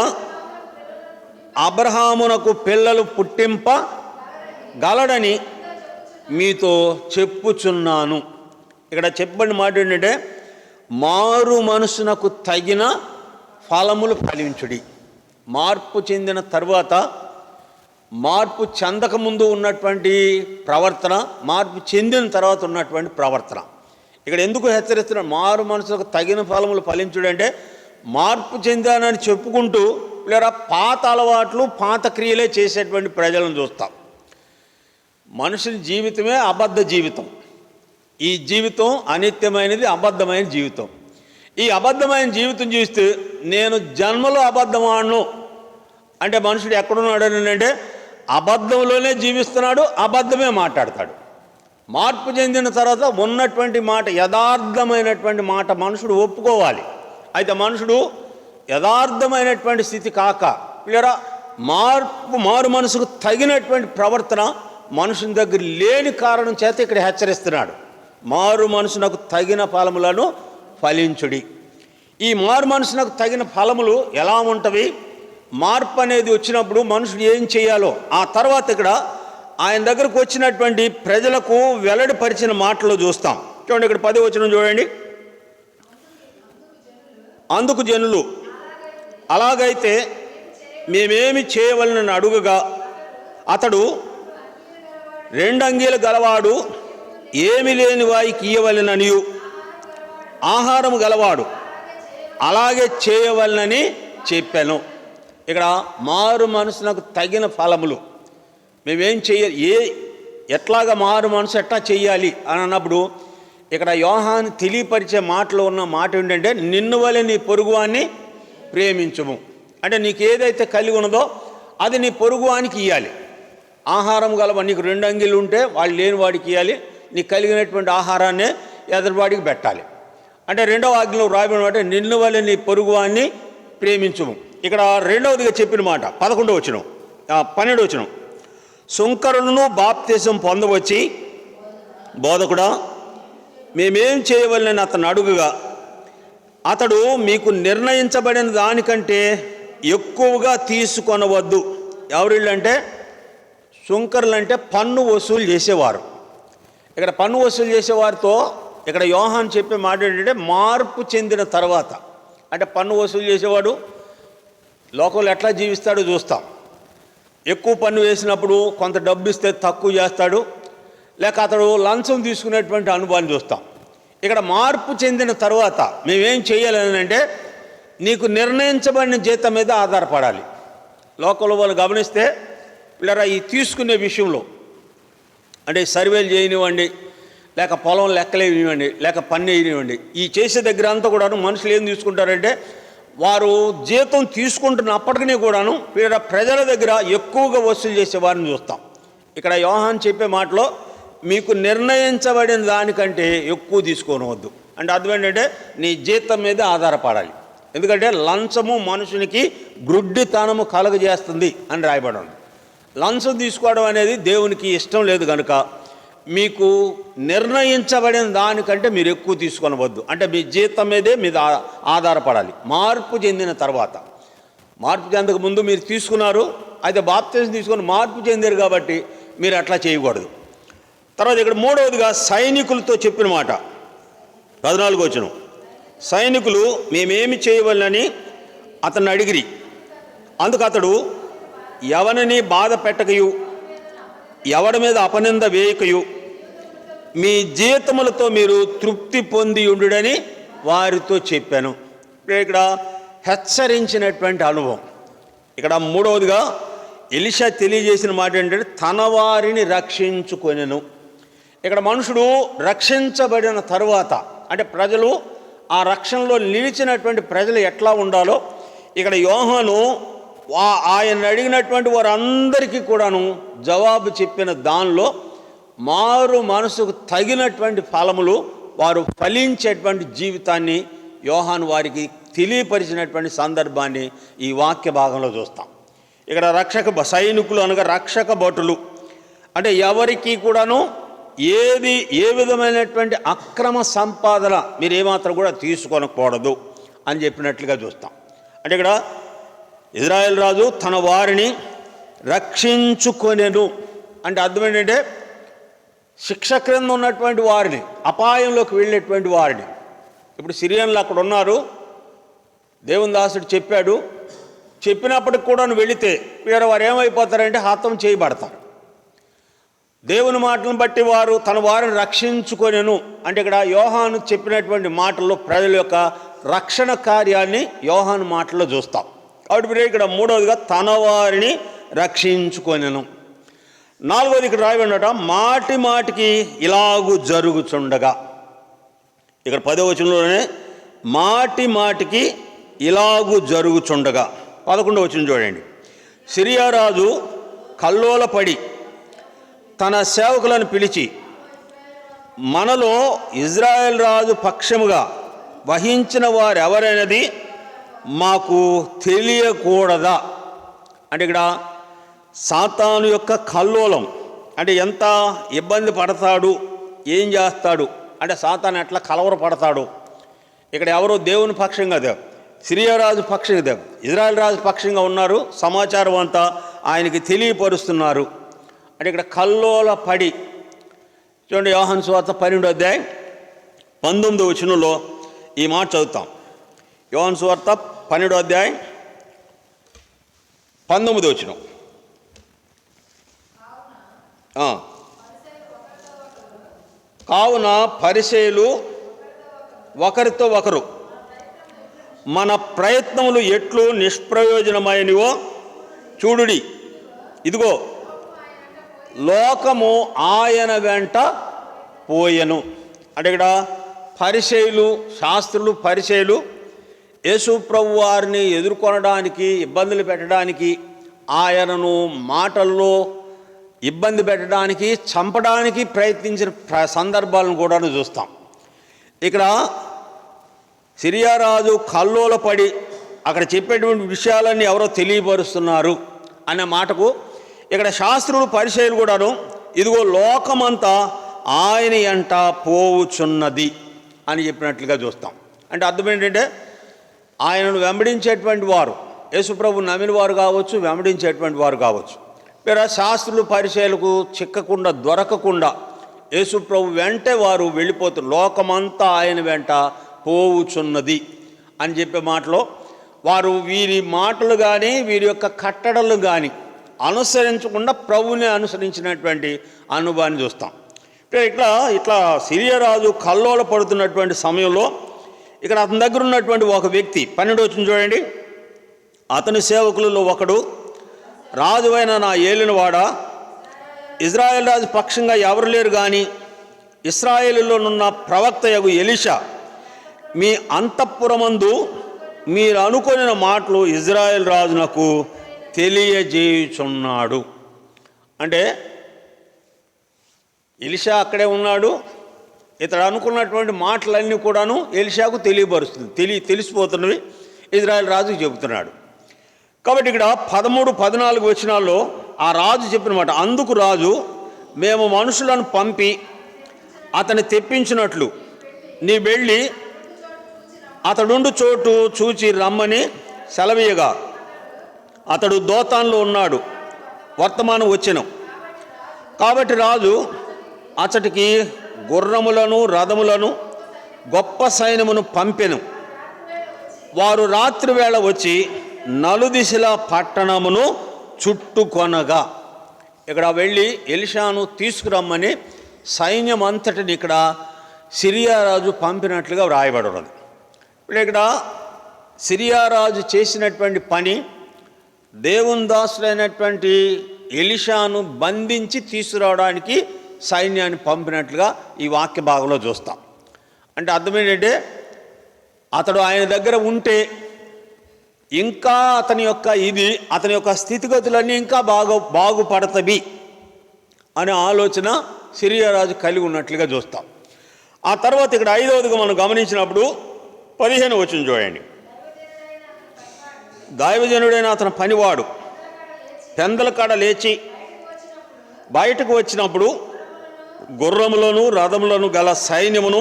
అబ్రహామునకు పిల్లలు పుట్టింప గలడని మీతో చెప్పుచున్నాను. ఇక్కడ చెప్పబడిన మాట ఏంటంటే మారు మనసునకు తగిన ఫలములు ఫలించుడి. మార్పు చెందిన తర్వాత, మార్పు చెందకముందు ఉన్నటువంటి ప్రవర్తన, మార్పు చెందిన తర్వాత ఉన్నటువంటి ప్రవర్తన. ఇక్కడ ఎందుకు హెచ్చరిస్తున్నాడు? మారు మనసుకు తగిన ఫలములు ఫలించుడు అంటే మార్పు చెందానని చెప్పుకుంటూ లేదా పాత అలవాట్లు పాత క్రియలే చేసేటువంటి ప్రజలను చూస్తాం. మనుషుని జీవితమే అబద్ధ జీవితం. ఈ జీవితం అనిత్యమైనది, అబద్ధమైన జీవితం. ఈ అబద్ధమైన జీవితం చూస్తే నేను జన్మలో అబద్ధమాడను అంటే మనుషుడు ఎక్కడున్నాడు అంటే అబద్ధంలోనే జీవిస్తున్నాడు, అబద్ధమే మాట్లాడతాడు. మార్పు చెందిన తర్వాత ఉన్నటువంటి మాట, యథార్థమైనటువంటి మాట మనుషుడు ఒప్పుకోవాలి. అయితే మనుషుడు యథార్థమైనటువంటి స్థితి కాక లేదా మారు మనసుకు తగినటువంటి ప్రవర్తన మనుషుని దగ్గర లేని కారణం చేత ఇక్కడ హెచ్చరిస్తున్నాడు. మారు మనసునకు తగిన ఫలములను ఫలించుడి. ఈ మారు మనసునకు తగిన ఫలములు ఎలా ఉంటవి? మార్పు అనేది వచ్చినప్పుడు మనుషుడు ఏం చేయాలో ఆ తర్వాత ఇక్కడ ఆయన దగ్గరకు వచ్చినటువంటి ప్రజలకు వెల్లడిపరిచిన మాటలో చూస్తాం. చూడండి, ఇక్కడ 10వ వచనం చూడండి. అందుకు జనులు, అలాగైతే మేమేమి చేయవలనని అడుగగా అతడు, 2 అంగీలు గలవాడు ఏమి లేని వారికి ఇయ్యవలెననియు, ఆహారము గలవాడు అలాగే చేయవలనని చెప్పాను. ఇక్కడ మారు మనసునకు తగిన ఫలములు మేమేం చెయ్యాలి, ఎట్లాగా మారు మనసు ఎట్లా చెయ్యాలి అని అన్నప్పుడు ఇక్కడ యోహాను తెలియపరిచే మాటలో ఉన్న మాట ఏంటంటే నిన్ను వలె నీ పొరుగువాన్ని ప్రేమించుము. అంటే నీకు ఏదైతే కలిగి ఉన్నదో అది నీ పొరుగువానికి ఇవ్వాలి. ఆహారం గలవ నీకు 2 అంగీలు ఉంటే వాళ్ళు లేని వాడికి ఇవ్వాలి, నీకు కలిగినటువంటి ఆహారాన్నే ఎదుటివాడికి పెట్టాలి. అంటే 2వ ఆజ్ఞలో రాయబడిన అంటే నిన్ను వలె నీ పొరుగువాన్ని ప్రేమించుము. ఇక్కడ రెండవదిగా చెప్పిన మాట 12వ వచనం, సుంకరులను బాప్తిసం పొందవచ్చి బోధకుడా మేమేం చేయవలనని అతను అడుగుగా అతడు మీకు నిర్ణయించబడిన దానికంటే ఎక్కువగా తీసుకొనవద్దు. ఎవరిళ్ళంటే సుంకరులు అంటే పన్ను వసూలు చేసేవారు. ఇక్కడ పన్ను వసూలు చేసేవారితో ఇక్కడ యోహాను చెప్పే మాట ఏంటంటే మార్పు చెందిన తర్వాత. అంటే పన్ను వసూలు చేసేవాడు లోకంలో ఎట్లా జీవిస్తాడో చూస్తాం. ఎక్కువ పన్ను వేసినప్పుడు కొంత డబ్బు ఇస్తే తక్కువ చేస్తాడు, లేక అతడు లంచం తీసుకునేటువంటి అనుభవాన్ని చూస్తాం. ఇక్కడ మార్పు చెందిన తర్వాత మేమేం చేయాలని అంటే నీకు నిర్ణయించబడిన జీతం మీద ఆధారపడాలి. లోకంలో వాళ్ళు గమనిస్తే వీళ్ళరా ఈ తీసుకునే విషయంలో అంటే సర్వేలు చేయనివ్వండి, లేక పొలం లెక్కలేనివ్వండి, లేక పన్ను వేయనివ్వండి, ఈ చేసే దగ్గర అంతా కూడాను మనుషులు ఏం తీసుకుంటారంటే వారు జీతం తీసుకుంటున్నప్పటికీ కూడాను వీళ్ళ ప్రజల దగ్గర ఎక్కువగా వసూలు చేసే వారిని చూస్తాం. ఇక్కడ యోహాను చెప్పే మాటలో మీకు నిర్ణయించబడిన దానికంటే ఎక్కువ తీసుకోనవద్దు అంటే అర్థం ఏంటంటే నీ జీతం మీద ఆధారపడాలి. ఎందుకంటే లంచము మనుషునికి గ్రుడ్డితనము కలుగజేస్తుంది అని రాయబడి ఉంది. లంచం తీసుకోవడం అనేది దేవునికి ఇష్టం లేదు కనుక మీకు నిర్ణయించబడిన దానికంటే మీరు ఎక్కువ తీసుకొనవద్దు. అంటే మీ జీతం మీదే మీద ఆధారపడాలి. మార్పు చెందిన తర్వాత, మార్పు చెందక ముందు మీరు తీసుకున్నారు, అయితే బాప్తిసం తీసుకొని మార్పు చెందారు కాబట్టి మీరు అట్లా చేయకూడదు. తర్వాత ఇక్కడ మూడవదిగా సైనికులతో చెప్పిన మాట 14వ వచనం, సైనికులు మేమేమి చేయవలనని అతన్ని అడిగిరి. అందుకు అతడు ఎవరిని బాధ పెట్టకయు ఎవడి మీద అపనింద వేయకయు మీ జీతములతో మీరు తృప్తి పొంది ఉండుడని వారితో చెప్పాను. ఇక్కడ హెచ్చరించినటువంటి అనుభవం. ఇక్కడ మూడవదిగా ఎలీషా తెలియజేసిన మాట ఏంటంటే తన వారిని రక్షించుకొనెను. ఇక్కడ మనుషుడు రక్షించబడిన తరువాత అంటే ప్రజలు ఆ రక్షణలో నిలిచినటువంటి ప్రజలు ఎట్లా ఉండాలో ఇక్కడ యోహాను ఆయన అడిగినటువంటి వారందరికీ కూడాను జవాబు చెప్పిన దానిలో మారు మనసుకు తగినటువంటి ఫలములు వారు ఫలించేటువంటి జీవితాన్ని యోహాను వారికి తెలియపరిచినటువంటి సందర్భాన్ని ఈ వాక్య భాగంలో చూస్తాం. ఇక్కడ సైనికులు అనగా రక్షక భటులు అంటే ఎవరికి కూడాను ఏ విధమైనటువంటి అక్రమ సంపాదన మీరు ఏమాత్రం కూడా తీసుకొనకూడదు అని చెప్పినట్లుగా చూస్తాం. అంటే ఇక్కడ ఇజ్రాయేల్ రాజు తన వారిని రక్షించుకొనెను అంటే అర్థం ఏంటంటే శిక్ష క్రింద ఉన్నటువంటి వారిని, అపాయంలోకి వెళ్ళేటువంటి వారిని. ఇప్పుడు సిరియన్లు అక్కడ ఉన్నారు, దేవుని దాసుడు చెప్పాడు, చెప్పినప్పటికి కూడా వెళితే వేరే వారు ఏమైపోతారంటే హతం చేయబడతారు. దేవుని మాటలను బట్టి వారు తన వారిని రక్షించుకొనెను అంటే ఇక్కడ యోహాను చెప్పినటువంటి మాటల్లో ప్రజల యొక్క రక్షణ కార్యాన్ని యోహాను మాటల్లో చూస్తాం. కాబట్టి ఇక్కడ మూడవదిగా తన వారిని రక్షించుకొనెను. 4వది ఇక్కడ రాయబడినట మాటి మాటికి ఇలాగు జరుగుచుండగా. ఇక్కడ 10వ వచనంలోనే మాటి మాటికి ఇలాగు జరుగుచుండగా. 11వ వచనం చూడండి, సిరియా రాజు కల్లోలపడి తన సేవకులను పిలిచి మనలో ఇజ్రాయెల్ రాజు పక్షముగా వహించిన వారు ఎవరైనది మాకు తెలియకూడదా. అంటే ఇక్కడ సాతాను యొక్క కల్లోలం అంటే ఎంత ఇబ్బంది పడతాడు, ఏం చేస్తాడు అంటే సాతాను ఎట్లా కలవరపడతాడు. ఇక్కడ ఎవరో దేవుని పక్షంగా దేవు, సిరియా రాజు పక్షంగా దేవు, ఇజ్రాయెల్ రాజు పక్షంగా ఉన్నారు, సమాచారం అంతా ఆయనకి తెలియపరుస్తున్నారు. అంటే ఇక్కడ కల్లోల పడి చూడండి, యోహాను సువార్త 12వ అధ్యాయం 19వ వచనంలో ఈ మాట చదువుతాం. యోహాను సువార్త 12వ అధ్యాయం 19వ వచనం. కావున పరిసయ్యులు ఒకరితో ఒకరు మన ప్రయత్నములు ఎట్లు నిష్ప్రయోజనమైనవో చూడుడి, ఇదిగో లోకము ఆయన వెంట పోయెను. అంటే ఇక్కడ పరిసయ్యులు, శాస్త్రులు, పరిసయ్యులు యేసు ప్రభు వారిని ఎదుర్కొనడానికి, ఇబ్బందులు పెట్టడానికి, ఆయనను మాటల్లో ఇబ్బంది పెట్టడానికి, చంపడానికి ప్రయత్నించిన సందర్భాలను కూడా చూస్తాం. ఇక్కడ సిరియా రాజు కల్లోలపడి అక్కడ చెప్పేటువంటి విషయాలన్నీ ఎవరో తెలియపరుస్తున్నారు అనే మాటకు ఇక్కడ శాస్త్రులు పరిచయాలు కూడాను ఇదిగో లోకమంతా ఆయన ఎంట పోవుచున్నది అని చెప్పినట్లుగా చూస్తాం. అంటే అర్థం ఏంటంటే ఆయనను వెంబడించేటువంటి వారు, యేసుప్రభు నమ్మిన వారు కావచ్చు, వెంబడించేటువంటి వారు కావచ్చు, వేరే శాస్త్రులు పరిచయాలకు చిక్కకుండా దొరకకుండా యేసుప్రభు వెంటే వారు వెళ్ళిపోతున్నారు. లోకమంతా ఆయన వెంట పోవుచున్నది అని చెప్పే మాటలో వారు వీరి మాటలు కానీ వీరి యొక్క కట్టడలు కానీ అనుసరించకుండా ప్రభువుని అనుసరించినటువంటి అనుభవాన్ని చూస్తాం. ఇట్లా సిరియా రాజు కల్లోల పడుతున్నటువంటి సమయంలో ఇక్కడ అతని దగ్గర ఉన్నటువంటి ఒక వ్యక్తి 12 వచ్చింది చూడండి. అతని సేవకులలో ఒకడు, రాజువైన నా ఏలినవాడా, ఇజ్రాయేల్ రాజు పక్షంగా ఎవరు లేరు కానీ ఇశ్రాయేలులోనున్న ప్రవక్తయగు ఎలీషా మీ అంతఃపురమందు మీరు అనుకొనిన మాటలు ఇజ్రాయేల్ రాజునకు తెలియజేయుచున్నాడు. అంటే ఎలీషా అక్కడే ఉన్నాడు, ఇతడు అనుకున్నటువంటి మాటలన్నీ కూడాను ఎలీషాకు తెలిసిపోతున్నవి, ఇజ్రాయేల్ రాజుకు చెబుతున్నాడు. కాబట్టి ఇక్కడ 13, 14 వచనాల్లో ఆ రాజు చెప్పిన మాట, అందుకు రాజు, మేము మనుషులను పంపి అతన్ని తెప్పించినట్లు నీ వెళ్ళి అతడుండు చోటు చూచి రమ్మని సెలవీయగా అతడు దోతాన్లో ఉన్నాడు, వర్తమానం వచ్చెను. కాబట్టి రాజు అతడికి గుర్రములను రథములను గొప్ప సైన్యమును పంపెను. వారు రాత్రి వేళ వచ్చి నలుదిశల పట్టణమును చుట్టుకొనగా, ఇక్కడ వెళ్ళి ఎలీషాను తీసుకురమ్మని సైన్యం అంతటిని ఇక్కడ సిరియా రాజు పంపినట్లుగా వ్రాయబడి ఉన్నది. ఇప్పుడు ఇక్కడ సిరియా రాజు చేసినటువంటి పని దేవుని దాసుడైనటువంటి ఎలీషాను బంధించి తీసుకురావడానికి సైన్యాన్ని పంపినట్లుగా ఈ వాక్య భాగంలో చూస్తాం. అంటే అర్థం ఏంటంటే అతడు ఆయన దగ్గర ఉంటే ఇంకా అతని యొక్క స్థితిగతులన్నీ ఇంకా బాగుపడతవి అనే ఆలోచన సిరియా రాజు కలిగి ఉన్నట్లుగా చూస్తాం. ఆ తర్వాత ఇక్కడ 5వదిగా మనం గమనించినప్పుడు 15 వచనం చూడండి. దైవజనుడైన అతని పనివాడు పెందల కాడ లేచి బయటకు వచ్చినప్పుడు గుర్రములను రథములను గల సైన్యమును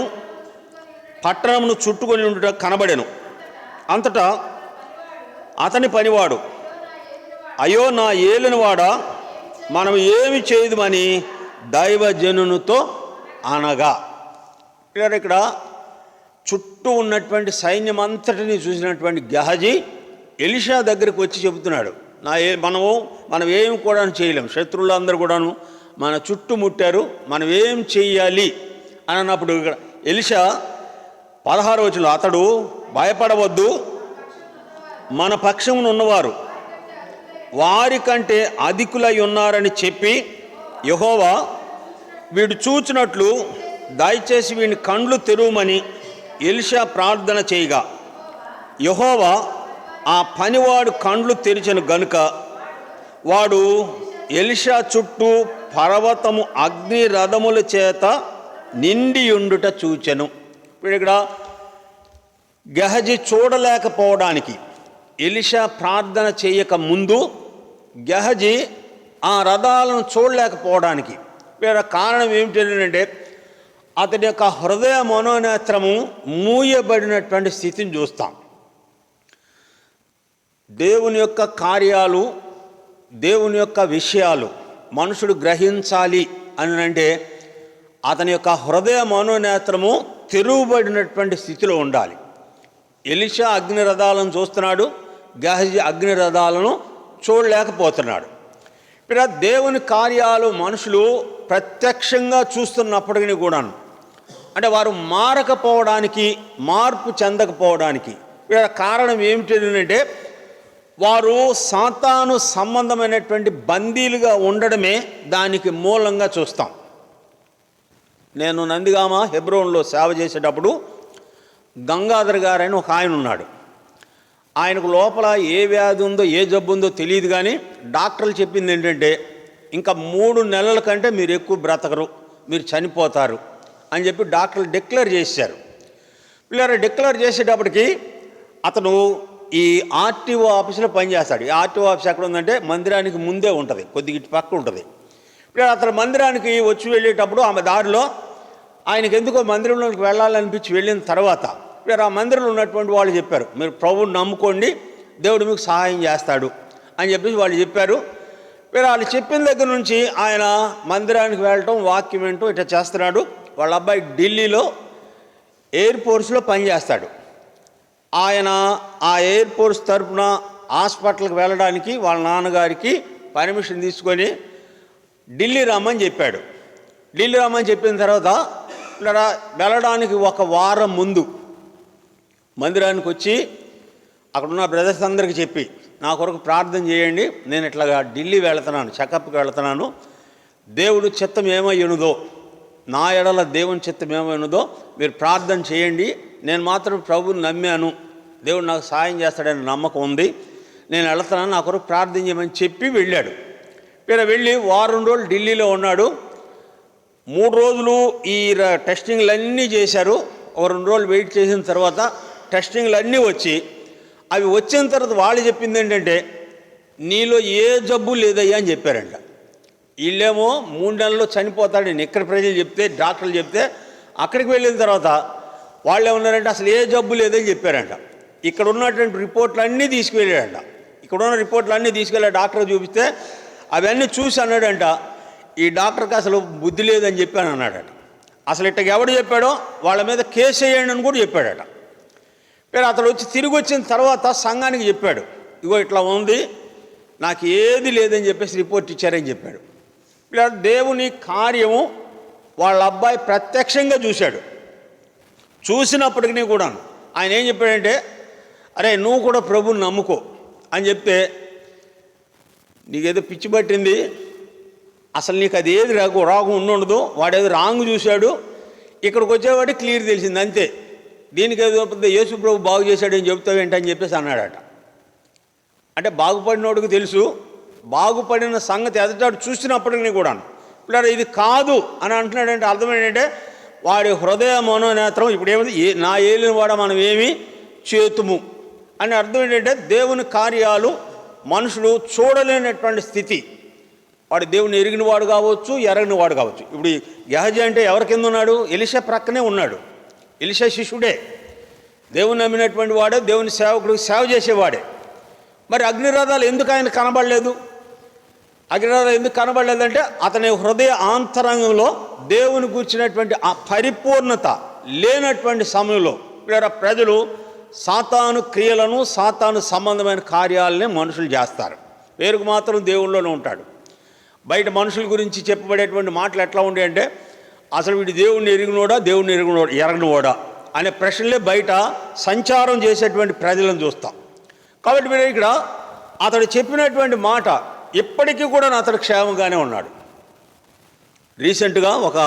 పట్టణమును చుట్టుకొని ఉండుట కనబడెను. అంతటా అతని పనివాడు, అయ్యో నా ఏలినవాడా, మనం ఏమి చేయదుమని దైవజనునితో అనగా, ఇక్కడ చుట్టూ ఉన్నటువంటి సైన్యం అంతటిని చూసినటువంటి గెహజీ ఎలీషా దగ్గరికి వచ్చి చెబుతున్నాడు, మనం ఏమి కూడా చేయలేం, శత్రువులందరూ కూడాను మన చుట్టుముట్టారు, మనం ఏం చెయ్యాలి అని అన్నప్పుడు ఇక్కడ ఎలీషా 16వ వచనంలో, అతడు భయపడవద్దు, మన పక్షమున ఉన్నవారు వారికంటే అధికులై ఉన్నారని చెప్పి యెహోవా వీడు చూచినట్లు దయచేసి వీడిని కండ్లు తెరువమని ఎలీషా ప్రార్థన చేయగా యెహోవా ఆ పనివాడు కండ్లు తెరిచెను గనుక వాడు ఎలీషా చుట్టూ పర్వతము అగ్ని రథముల చేత నిండియుండుట చూచెను. ఇప్పుడు ఇక్కడ గెహజీ చూడలేకపోవడానికి, ఎలీషా ప్రార్థన చేయక ముందు గెహజీ ఆ రథాలను చూడలేకపోవడానికి వేరే కారణం ఏమిటంటే అతడి యొక్క హృదయ మనోనేత్రము మూయబడినటువంటి స్థితిని చూస్తాం. దేవుని యొక్క కార్యాలు, దేవుని యొక్క విషయాలు మనుషుడు గ్రహించాలి అని అంటే అతని యొక్క హృదయ మనోనేత్రము తెరువబడినటువంటి స్థితిలో ఉండాలి. ఎలీషా అగ్ని రథాలను చూస్తున్నాడు, గెహజీ అగ్ని రథాలను చూడలేకపోతున్నాడు. ఇక్కడ దేవుని కార్యాలు మనుషులు ప్రత్యక్షంగా చూస్తున్నప్పటికీ కూడాను అంటే వారు మారకపోవడానికి, మార్పు చెందకపోవడానికి వీళ్ళ కారణం ఏమిటంటే వారు సాతాను సంబంధమైనటువంటి బందీలుగా ఉండడమే దానికి మూలంగా చూస్తాం. నేను నందిగామ హెబ్రోన్లో సేవ చేసేటప్పుడు గంగాధర్ గారని ఒక ఆయన ఉన్నాడు. ఆయనకు లోపల ఏ వ్యాధి ఉందో ఏ జబ్బు ఉందో తెలియదు, కానీ డాక్టర్లు చెప్పింది ఏంటంటే ఇంకా 3 నెలల కంటే మీరు ఎక్కువ బ్రతకరు, మీరు చనిపోతారు అని చెప్పి డాక్టర్లు డిక్లేర్ చేశారు. పిల్లలు డిక్లేర్ చేసేటప్పటికి అతను ఈ ఆర్టీఓ ఆఫీసులో పనిచేస్తాడు. ఈ ఆర్టీఓ ఆఫీస్ ఎక్కడ ఉందంటే మందిరానికి ముందే ఉంటుంది, కొద్దిగా ఇటు పక్క ఉంటుంది. ఇప్పుడు అతను మందిరానికి వచ్చి వెళ్ళేటప్పుడు ఆమె దారిలో ఆయనకు ఎందుకో మందిరంలోకి వెళ్ళాలనిపించి వెళ్ళిన తర్వాత ఇప్పుడు ఆ మందిరంలో ఉన్నటువంటి వాళ్ళు చెప్పారు, మీరు ప్రభువుని నమ్ముకోండి, దేవుడు మీకు సహాయం చేస్తాడు అని చెప్పేసి వాళ్ళు చెప్పారు. మీరు వాళ్ళు చెప్పిన దగ్గర నుంచి ఆయన మందిరానికి వెళ్ళటం, వాక్యం వినటం ఇట్లా చేస్తున్నాడు. వాళ్ళ అబ్బాయి ఢిల్లీలో ఎయిర్ ఫోర్స్లో పనిచేస్తాడు. ఆయన ఆ ఎయిర్ ఫోర్స్ తరఫున హాస్పిటల్కి వెళ్ళడానికి వాళ్ళ నాన్నగారికి పర్మిషన్ తీసుకొని ఢిల్లీ రమ్మని చెప్పాడు. ఢిల్లీ రమ్మని చెప్పిన తర్వాత వెళ్ళడానికి 1 వారం ముందు మందిరానికి వచ్చి అక్కడున్న బ్రదర్స్ అందరికీ చెప్పి, నా కొరకు ప్రార్థన చేయండి, నేను ఇట్లాగా ఢిల్లీ వెళుతున్నాను, చెకప్కి వెళుతున్నాను, దేవుడు చిత్తం ఏమయ్యునుదో, నా ఎడల దేవుని చిత్తం ఏమైనదో మీరు ప్రార్థన చేయండి, నేను మాత్రం ప్రభువుని నమ్మాను, దేవుడు నాకు సాయం చేస్తాడని నమ్మకం ఉంది, నేను వెళుతున్నాను, నా కొరకు ప్రార్థన చేయమని చెప్పి వెళ్ళాడు. వెళ్ళి 1 వారం రోజులు ఢిల్లీలో ఉన్నాడు. 3 రోజులు ఈ టెస్టింగ్లు అన్నీ చేశారు. 2 రోజులు వెయిట్ చేసిన తర్వాత టెస్టింగ్లు అన్నీ వచ్చి, అవి వచ్చిన తర్వాత వాళ్ళు చెప్పింది ఏంటంటే, నీలో ఏ జబ్బు లేదయ్యా అని చెప్పారంట. వీళ్ళేమో 3 నెలల్లో చనిపోతాడని ఇక్కడ ప్రజలు చెప్తే, డాక్టర్లు చెప్తే, అక్కడికి వెళ్ళిన తర్వాత వాళ్ళు ఏమన్నారంటే అసలు ఏ జబ్బు లేదని చెప్పారంట. ఇక్కడ ఉన్నటువంటి రిపోర్ట్లు అన్నీ తీసుకువెళ్ళాడంట. ఇక్కడ ఉన్న రిపోర్ట్లు అన్నీ తీసుకెళ్ళి డాక్టర్ చూపిస్తే అవన్నీ చూసి అన్నాడంట, ఈ డాక్టర్కి అసలు బుద్ధి లేదని చెప్పాను అన్నాడట. అసలు ఇట్టకి ఎవడు చెప్పాడో వాళ్ళ మీద కేసు వేయండి అని కూడా చెప్పాడట. అతడు వచ్చి తిరిగి వచ్చిన తర్వాత సంఘానికి చెప్పాడు, ఇగో ఇట్లా ఉంది, నాకు ఏది లేదని చెప్పేసి రిపోర్ట్ ఇచ్చారని చెప్పాడు. దేవుని కార్యము వాళ్ళ అబ్బాయి ప్రత్యక్షంగా చూశాడు. చూసినప్పటికీ కూడా ఆయన ఏం చెప్పాడంటే, అరే నువ్వు కూడా ప్రభువుని నమ్ముకో అని చెప్తే, నీకేదో పిచ్చి పట్టింది, అసలు నీకు అది ఏది రాగం ఉండదు, వాడేదో రాంగ్ చూశాడు, ఇక్కడికి వచ్చేవాడికి క్లియర్ తెలిసింది అంతే, దీనికి ఏదో యేసు ప్రభు బాగు చేశాడని చెప్తావేంటని చెప్పేసి అన్నాడట. అంటే బాగుపడినోడికి తెలుసు, బాగుపడిన సంగతి ఎదుటాడు చూసినప్పటికీ కూడా ఇప్పుడు ఇది కాదు అని అంటున్నాడంటే అర్థం ఏంటంటే, వాడి హృదయ మనోనేత్రం ఇప్పుడు ఏమిటి, నా ఏలిన వాడ మనం ఏమి చేతుము అని అర్థం ఏంటంటే, దేవుని కార్యాలు మనుషులు చూడలేనటువంటి స్థితి. వాడు దేవుని ఎరిగిన వాడు కావచ్చు, ఎరగిన వాడు కావచ్చు. ఇప్పుడు గెహజీ అంటే ఎవరి కింద ఉన్నాడు? ఎలీషా ప్రక్కనే ఉన్నాడు. ఎలీషా శిష్యుడే, దేవుని నమ్మినటువంటి వాడే, దేవుని సేవకుడికి సేవ చేసేవాడే. మరి అగ్నిరథాలు ఎందుకు ఆయన కనబడలేదు? అగ్నిరథాలు ఎందుకు కనబడలేదంటే, అతని హృదయ ఆంతరంగంలో దేవుని కూర్చున్నటువంటి ఆ పరిపూర్ణత లేనటువంటి సమయంలో ప్రజలు సాతాను క్రియలను, సాతాను సంబంధమైన కార్యాలనే మనుషులు చేస్తారు. పేరుకు మాత్రం దేవుళ్ళలోనే ఉంటాడు. బయట మనుషుల గురించి చెప్పబడేటువంటి మాటలు ఎట్లా ఉంటాయి అంటే, అసలు వీడు దేవుణ్ణి ఎరిగినోడా, దేవుణ్ణి ఎరగనోడా అనే ప్రశ్నలే బయట సంచారం చేసేటువంటి ప్రజలను చూస్తాం. కాబట్టి మీరు ఇక్కడ అతడు చెప్పినటువంటి మాట ఇప్పటికీ కూడా అతడు క్షేమంగానే ఉన్నాడు. రీసెంట్గా ఒక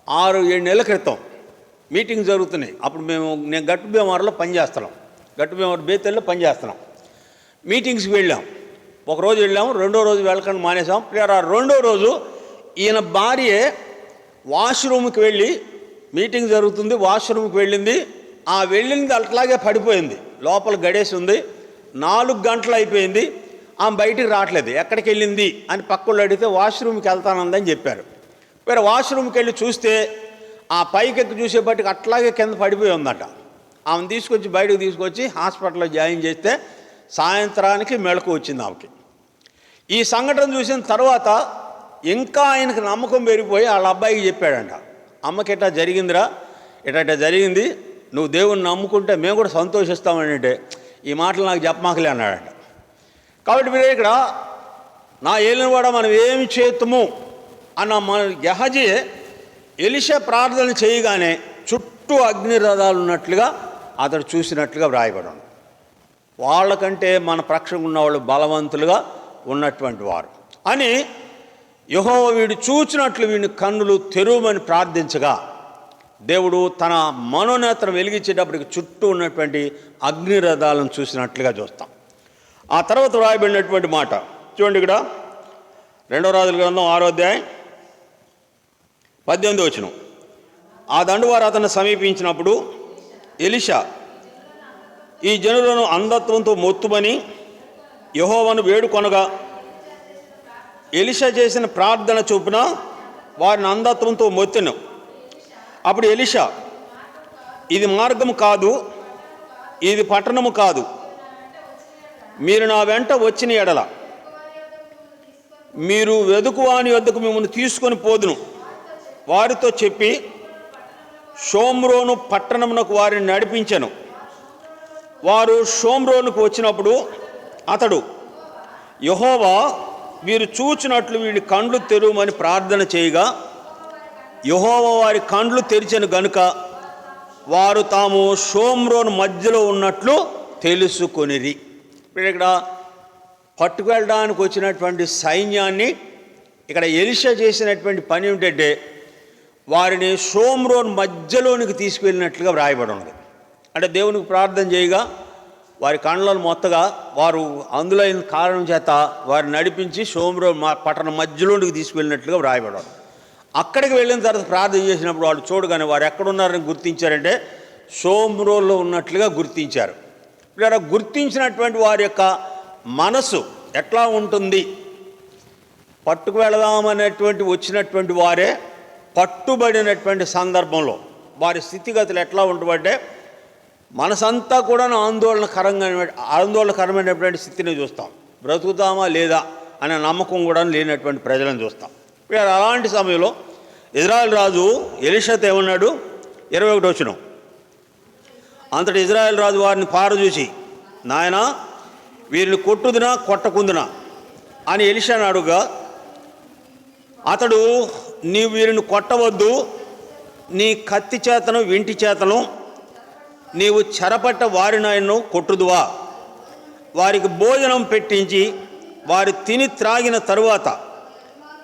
6-7 నెలల క్రితం మీటింగ్ జరుగుతున్నాయి. అప్పుడు నేను గట్టు భీమవరంలో పనిచేస్తున్నాం, గట్టు భీమవరం బేతల్లో పనిచేస్తున్నాం. మీటింగ్స్కి వెళ్ళాం. ఒకరోజు వెళ్ళాము, 2వ రోజు వెళ్ళకుండా మానేసాం. రెండో రోజు ఈయన భార్య వాష్రూమ్కి వెళ్ళి, మీటింగ్ జరుగుతుంది, వాష్రూమ్కి వెళ్ళింది. ఆ వెళ్ళింది అట్లాగే పడిపోయింది, లోపల గడేసి ఉంది. 4 గంటలు అయిపోయింది, ఆమె బయటికి రావట్లేదు. ఎక్కడికి వెళ్ళింది అని పక్కళ్ళు అడిగితే వాష్రూమ్కి వెళ్తానందని చెప్పారు. వాష్రూమ్కి వెళ్ళి చూస్తే ఆ పైకెక్కి చూసేపటికి అట్లాగే కింద పడిపోయి ఉందట. ఆమెను తీసుకొచ్చి బయటకు తీసుకొచ్చి హాస్పిటల్లో జాయిన్ చేస్తే సాయంత్రానికి మెళకు వచ్చింది ఆమెకి. ఈ సంఘటన చూసిన తర్వాత ఇంకా ఆయనకు నమ్మకం పెరిగిపోయి వాళ్ళ అబ్బాయికి చెప్పాడంట, అమ్మకి ఇట్లా జరిగిందిరా, ఇట్లా జరిగింది, నువ్వు దేవుణ్ణి నమ్ముకుంటే మేము కూడా సంతోషిస్తామని. అంటే ఈ మాటలు నాకు చెప్పమాకలే అన్నాడంట. కాబట్టి మీరు ఇక్కడ నా ఏలిన కూడా మనం ఏమి చేతుము అన్న మన గెహజీ ఎలీషా ప్రార్థన చేయగానే చుట్టూ అగ్నిరథాలు ఉన్నట్లుగా అతడు చూసినట్లుగా వ్రాయబడి. వాళ్ళకంటే మన పక్షంగా ఉన్నవాళ్ళు బలవంతులుగా ఉన్నటువంటి వారు అని యెహోవా వీడు చూచినట్లు వీడిని కన్నులు తెరువమని ప్రార్థించగా దేవుడు తన మనోనేత్రం వెలిగించేటప్పటికి చుట్టూ ఉన్నటువంటి అగ్నిరథాలను చూసినట్లుగా చూస్తాం. ఆ తర్వాత వ్రాయబడినటువంటి మాట చూడండి. ఇక్కడ రెండో రాజుల గ్రంథం 6వ అధ్యాయం 18వ వచనం. ఆ దండువారు అతన్ని సమీపించినప్పుడు ఎలీషా, ఈ జనులను అంధత్వంతో మొత్తుమని యెహోవాను వేడుకొనగా ఎలీషా చేసిన ప్రార్థన చొప్పున వారిని అంధత్వంతో మొత్తెను. అప్పుడు ఎలీషా, ఇది మార్గము కాదు, ఇది పట్టణము కాదు. మీరు నా వెంట వచ్చిన ఎడల మీరు వెదుకువాని వద్దకు మిమ్మల్ని తీసుకొని పోదును వారితో చెప్పి షోమ్రోను పట్టణమునకు వారిని నడిపించెను. వారు షోమ్రోనుకు వచ్చినప్పుడు అతడు, యెహోవా వీరు చూచినట్లు వీడి కండ్లు తెరువమని ప్రార్థన చేయగా యెహోవా వారి కండ్లు తెరిచెను గనుక వారు తాము షోమ్రోను మధ్యలో ఉన్నట్లు తెలుసుకొనిరి. ఇప్పుడు ఇక్కడ పట్టుకెళ్ళడానికి వచ్చినటువంటి సైన్యాన్ని ఇక్కడ ఎలీషా చేసినటువంటి పని ఏమిటంటే వారిని షోమ్రోన్ మధ్యలోనికి తీసుకువెళ్ళినట్లుగా వ్రాయబడి ఉన్నది. అంటే దేవునికి ప్రార్థన చేయగా వారి కళ్ళను మొత్తగా వారు అందులో కారణం చేత వారిని నడిపించి షోమ్రోన్ పట్టణం మధ్యలోనికి తీసుకువెళ్ళినట్లుగా వ్రాయబడి ఉన్నది. అక్కడికి వెళ్ళిన తర్వాత ప్రార్థన చేసినప్పుడు వాళ్ళు చూడగానే వారు ఎక్కడున్నారని గుర్తించారంటే షోమ్రోన్లో ఉన్నట్లుగా గుర్తించారు. ఇలా గుర్తించినటువంటి వారి యొక్క మనసు ఎట్లా ఉంటుంది? పట్టుకు వెళదామనేటువంటి వచ్చినటువంటి వారే పట్టుబడినటువంటి సందర్భంలో వారి స్థితిగతులు ఎట్లా ఉంటుందంటే మనసంతా కూడా ఆందోళనకరమైనటువంటి స్థితిని చూస్తాం. బ్రతుకుతామా లేదా అనే నమ్మకం కూడా లేనటువంటి ప్రజలను చూస్తాం. అలాంటి సమయంలో ఇజ్రాయెల్ రాజు ఎలీషాతో ఏమన్నాడు? 21వ వచనం. అంతటి ఇజ్రాయెల్ రాజు వారిని పారచూసి, నాయనా వీరిని కొట్టుదునా కొట్టకుందునా అని ఎలీషాను అడుగా అతడు, నీవు వీరిని కొట్టవద్దు, నీ కత్తి చేతను వింటి చేతను నీవు చెరపట్ట వారినైనా కొట్టుదువా? వారికి భోజనం పెట్టించి వారి తిని త్రాగిన తరువాత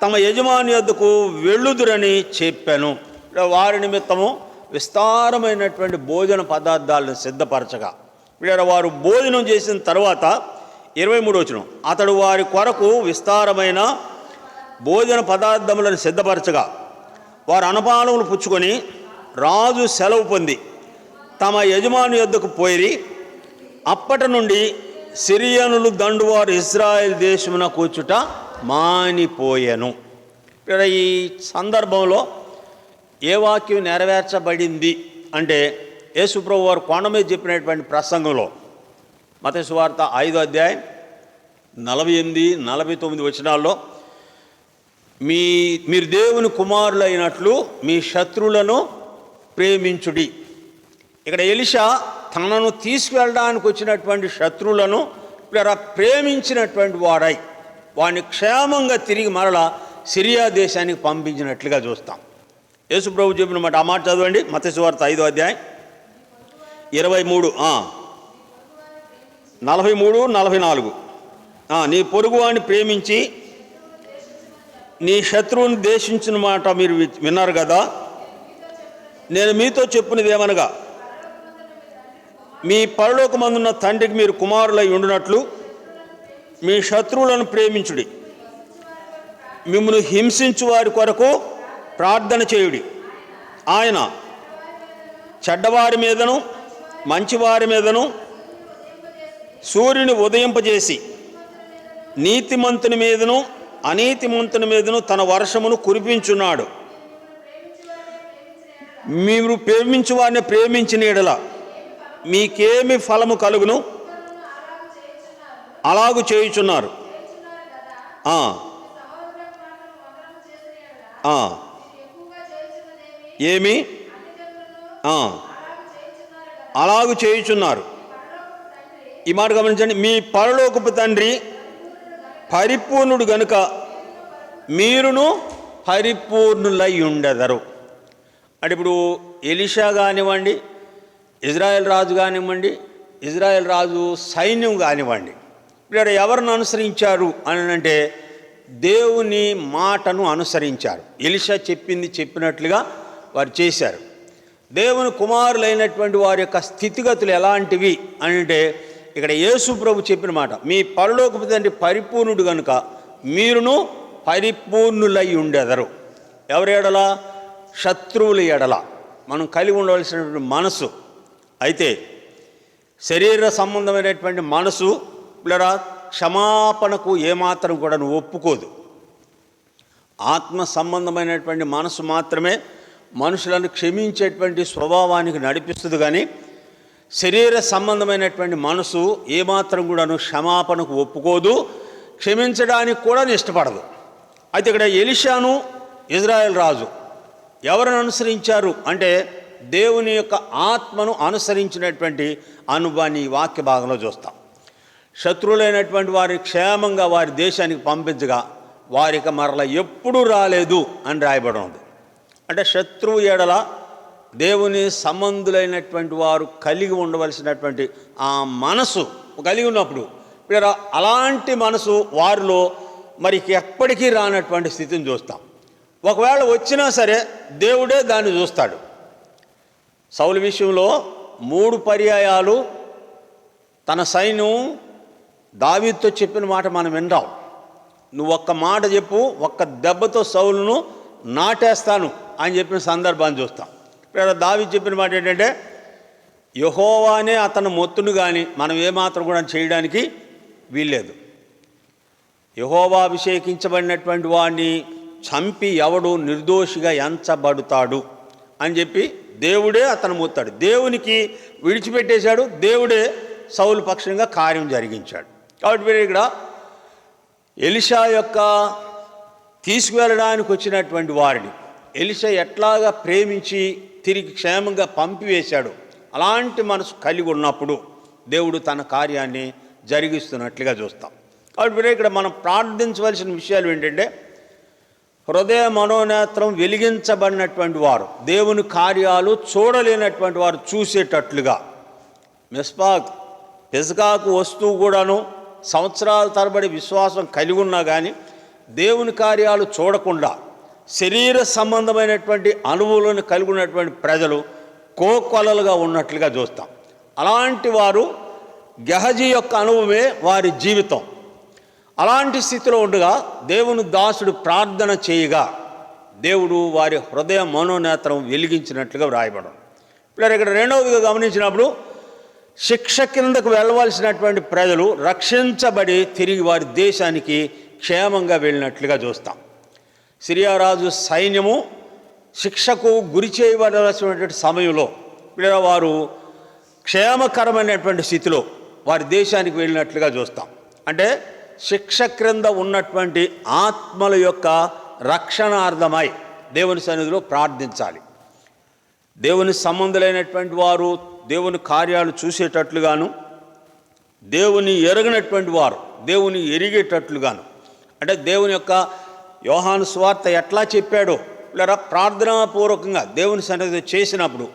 తమ యజమాని వద్దకు వెళ్ళుదురని చెప్పాను. వారి నిమిత్తము విస్తారమైనటువంటి భోజన పదార్థాలను సిద్ధపరచగా వారు భోజనం చేసిన తర్వాత 23వ వచనం, అతడు వారి కొరకు విస్తారమైన భోజన పదార్థములను సిద్ధపరచగా వారు అన్నపానములు పుచ్చుకొని రాజు సెలవు పొంది తమ యజమాని యొద్దకు పోయి అప్పటి నుండి సిరియనులు దండువారు ఇశ్రాయేల్ దేశమున కూర్చుట మానిపోయెను. ఈ సందర్భంలో ఏ వాక్యం నెరవేర్చబడింది అంటే యేసుప్రభు వారు కొండ మీద చెప్పినటువంటి ప్రసంగంలో మత్తయి సువార్త 5వ అధ్యాయం 48, 49 వచనాల్లో మీరు దేవుని కుమారులైనట్లు మీ శత్రువులను ప్రేమించుడి. ఇక్కడ ఎలీషా తనను తీసుకువెళ్ళడానికి వచ్చినటువంటి శత్రువులను ప్రేమించినటువంటి వాడై వాడిని క్షేమంగా తిరిగి మరలా సిరియా దేశానికి పంపించినట్లుగా చూస్తాం. యేసు ప్రభు చెప్పిన మాట, ఆ మాట చదవండి. మత్తయి సువార్త 5వ అధ్యాయం 23, 43, 44. నీ పొరుగువాడిని ప్రేమించి నీ శత్రువుని ద్వేషించిన మాట మీరు విన్నారు కదా. నేను మీతో చెప్పినది ఏమనగా, మీ పరలోకమందున్న తండ్రికి మీరు కుమారులై ఉండునట్లు మీ శత్రువులను ప్రేమించుడి, మిమ్మల్ని హింసించు వారి కొరకు ప్రార్థన చేయుడి. ఆయన చెడ్డవారి మీదను మంచివారి మీదను సూర్యుని ఉదయింపజేసి నీతిమంతుని మీదను అనీతిమంతుని మీదను తన వర్షమును కురిపించున్నాడు. మీరు ప్రేమించు వారిని ప్రేమించిన ఎడల మీకేమి ఫలము కలుగును? అలాగు చేయుచున్నారు. ఏమి అలాగు చేయుచున్నారు. ఈ మాట గమనించండి. మీ పరలోకపు తండ్రి పరిపూర్ణుడు గనుక మీరును పరిపూర్ణులై ఉండెదరు. అంటే ఇప్పుడు ఎలీషా కానివ్వండి, ఇజ్రాయెల్ రాజు కానివ్వండి, ఇజ్రాయెల్ రాజు సైన్యం కానివ్వండి, ఇప్పుడు ఎవరిని అనుసరించారు అని అంటే దేవుని మాటను అనుసరించారు. ఎలీషా చెప్పినట్లుగా వారు చేశారు. దేవుని కుమారులైనటువంటి వారి యొక్క స్థితిగతులు ఎలాంటివి అని అంటే ఇక్కడ యేసు ప్రభు చెప్పిన మాట, మీ పరలోకపు తండ్రి పరిపూర్ణుడు కనుక మీరును పరిపూర్ణులై ఉండెదరు. ఎవరి ఎడల? శత్రువుల ఎడల. మనం కలిగి ఉండవలసినటువంటి మనసు. అయితే శరీర సంబంధమైనటువంటి మనసు పిల్లరా క్షమాపణకు ఏమాత్రం కూడా ఒప్పుకోదు. ఆత్మ సంబంధమైనటువంటి మనసు మాత్రమే మనుషులను క్షమించేటువంటి స్వభావానికి నడిపిస్తుంది. కానీ శరీర సంబంధమైనటువంటి మనసు ఏమాత్రం కూడాను క్షమాపణకు ఒప్పుకోదు, క్షమించడానికి కూడా ఇష్టపడదు. అయితే ఇక్కడ ఎలీషాను ఇజ్రాయెల్ రాజు ఎవరిని అనుసరించారు అంటే దేవుని యొక్క ఆత్మను అనుసరించినటువంటి అనుభవాన్ని ఈ వాక్య భాగంలో చూస్తాం. శత్రువులైనటువంటి వారి క్షేమంగా వారి దేశానికి పంపించగా వారికి మరల ఎప్పుడూ రాలేదు అని రాయబడి ఉంది. అంటే శత్రువు ఎడల దేవుని సంబంధులైనటువంటి వారు కలిగి ఉండవలసినటువంటి ఆ మనసు కలిగి ఉన్నప్పుడు అలాంటి మనసు వారిలో మరి ఎప్పటికీ రానటువంటి స్థితిని చూస్తాం. ఒకవేళ వచ్చినా సరే దేవుడే దాన్ని చూస్తాడు. సౌలు విషయంలో 3 పర్యాయాలు తన సైన్యం దావీదుతో చెప్పిన మాట మనం వింటాం. నువ్వు ఒక్క మాట చెప్పు, ఒక్క దెబ్బతో సౌలును నాటేస్తాను అని చెప్పిన సందర్భాన్ని చూస్తాం. ఇప్పుడు దావీదు చెప్పిన మాట ఏంటంటే యెహోవానే అతను మొత్తును కానీ మనం ఏమాత్రం కూడా చేయడానికి వీల్లేదు. యెహోవా అభిషేకించబడినటువంటి వాడిని చంపి ఎవడు నిర్దోషిగా ఎంచబడతాడు అని చెప్పి దేవుడే అతను మొత్తాడు. దేవునికి విడిచిపెట్టేశాడు, దేవుడే సౌలు పక్షంగా కార్యం జరిగించాడు. కాబట్టి మీరు ఇక్కడ ఎలీషా యొక్క తీసుకువెళ్ళడానికి వచ్చినటువంటి వారిని ఎలీషా ఎట్లాగా ప్రేమించి తిరిగి క్షేమంగా పంపివేశాడు, అలాంటి మనసు కలిగి ఉన్నప్పుడు దేవుడు తన కార్యాన్ని జరిగిస్తున్నట్లుగా చూస్తాం. కాబట్టి ఇక్కడ మనం ప్రార్థించవలసిన విషయాలు ఏంటంటే హృదయ మనోనేత్రం వెలిగించబడినటువంటి వారు, దేవుని కార్యాలు చూడలేనటువంటి వారు చూసేటట్లుగా. పెసగాకు వస్తువు కూడాను సంవత్సరాల తరబడి విశ్వాసం కలిగి ఉన్నా కానీ దేవుని కార్యాలు చూడకుండా శరీర సంబంధమైనటువంటి అనుభవాలను కలిగి ఉన్నటువంటి ప్రజలు కోకొలలుగా ఉన్నట్లుగా చూస్తాం. అలాంటి వారు గెహజీ యొక్క అనుభవమే వారి జీవితం. అలాంటి స్థితిలో ఉండగా దేవుని దాసుడు ప్రార్థన చేయగా దేవుడు వారి హృదయ మనోనేత్రం వెలిగించినట్లుగా వ్రాయబడం. ఇప్పుడు ఇక్కడ రెండవదిగా గమనించినప్పుడు శిక్ష కిందకు వెళ్ళవలసినటువంటి ప్రజలు రక్షించబడి తిరిగి వారి దేశానికి క్షేమంగా వెళ్ళినట్లుగా చూస్తాం. సిరియా రాజు సైన్యము శిక్షకు గురి చేయబడాల్సినటువంటి సమయంలో వారు క్షేమకరమైనటువంటి స్థితిలో వారి దేశానికి వెళ్ళినట్లుగా చూస్తాం. అంటే శిక్ష క్రింద ఉన్నటువంటి ఆత్మల యొక్క రక్షణార్థమై దేవుని సన్నిధిలో ప్రార్థించాలి. దేవుని సంబంధులైనటువంటి వారు దేవుని కార్యాలు చూసేటట్లుగాను, దేవుని ఎరగనటువంటి వారు దేవుని ఎరిగేటట్లుగాను, అంటే దేవుని యొక్క యోహాను సువార్త ఎట్లా చెప్పాడో ఇలా ప్రార్థనాపూర్వకంగా దేవుని సన్నిధిలో చేసినప్పుడు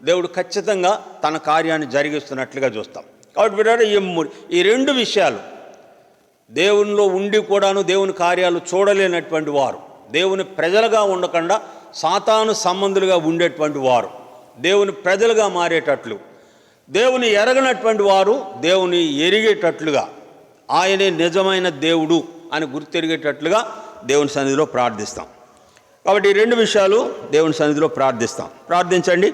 దేవుడు ఖచ్చితంగా తన కార్యాన్ని జరిగిస్తున్నట్లుగా చూస్తాం. కాబట్టి ఈ 2 విషయాలు దేవునిలో ఉండి కూడాను దేవుని కార్యాలు చూడలేనటువంటి వారు, దేవుని ప్రజలుగా ఉండకుండా సాతాను సంబంధులుగా ఉండేటువంటి వారు దేవుని ప్రజలుగా మారేటట్లు, దేవుని ఎరగనటువంటి వారు దేవుని ఎరిగేటట్లుగా, ఆయనే నిజమైన దేవుడు అని గుర్తెరిగేటట్లుగా దేవుని సన్నిధిలో ప్రార్థిస్తాం. కాబట్టి ఈ 2 విషయాలు దేవుని సన్నిధిలో ప్రార్థిస్తాం. ప్రార్థించండి.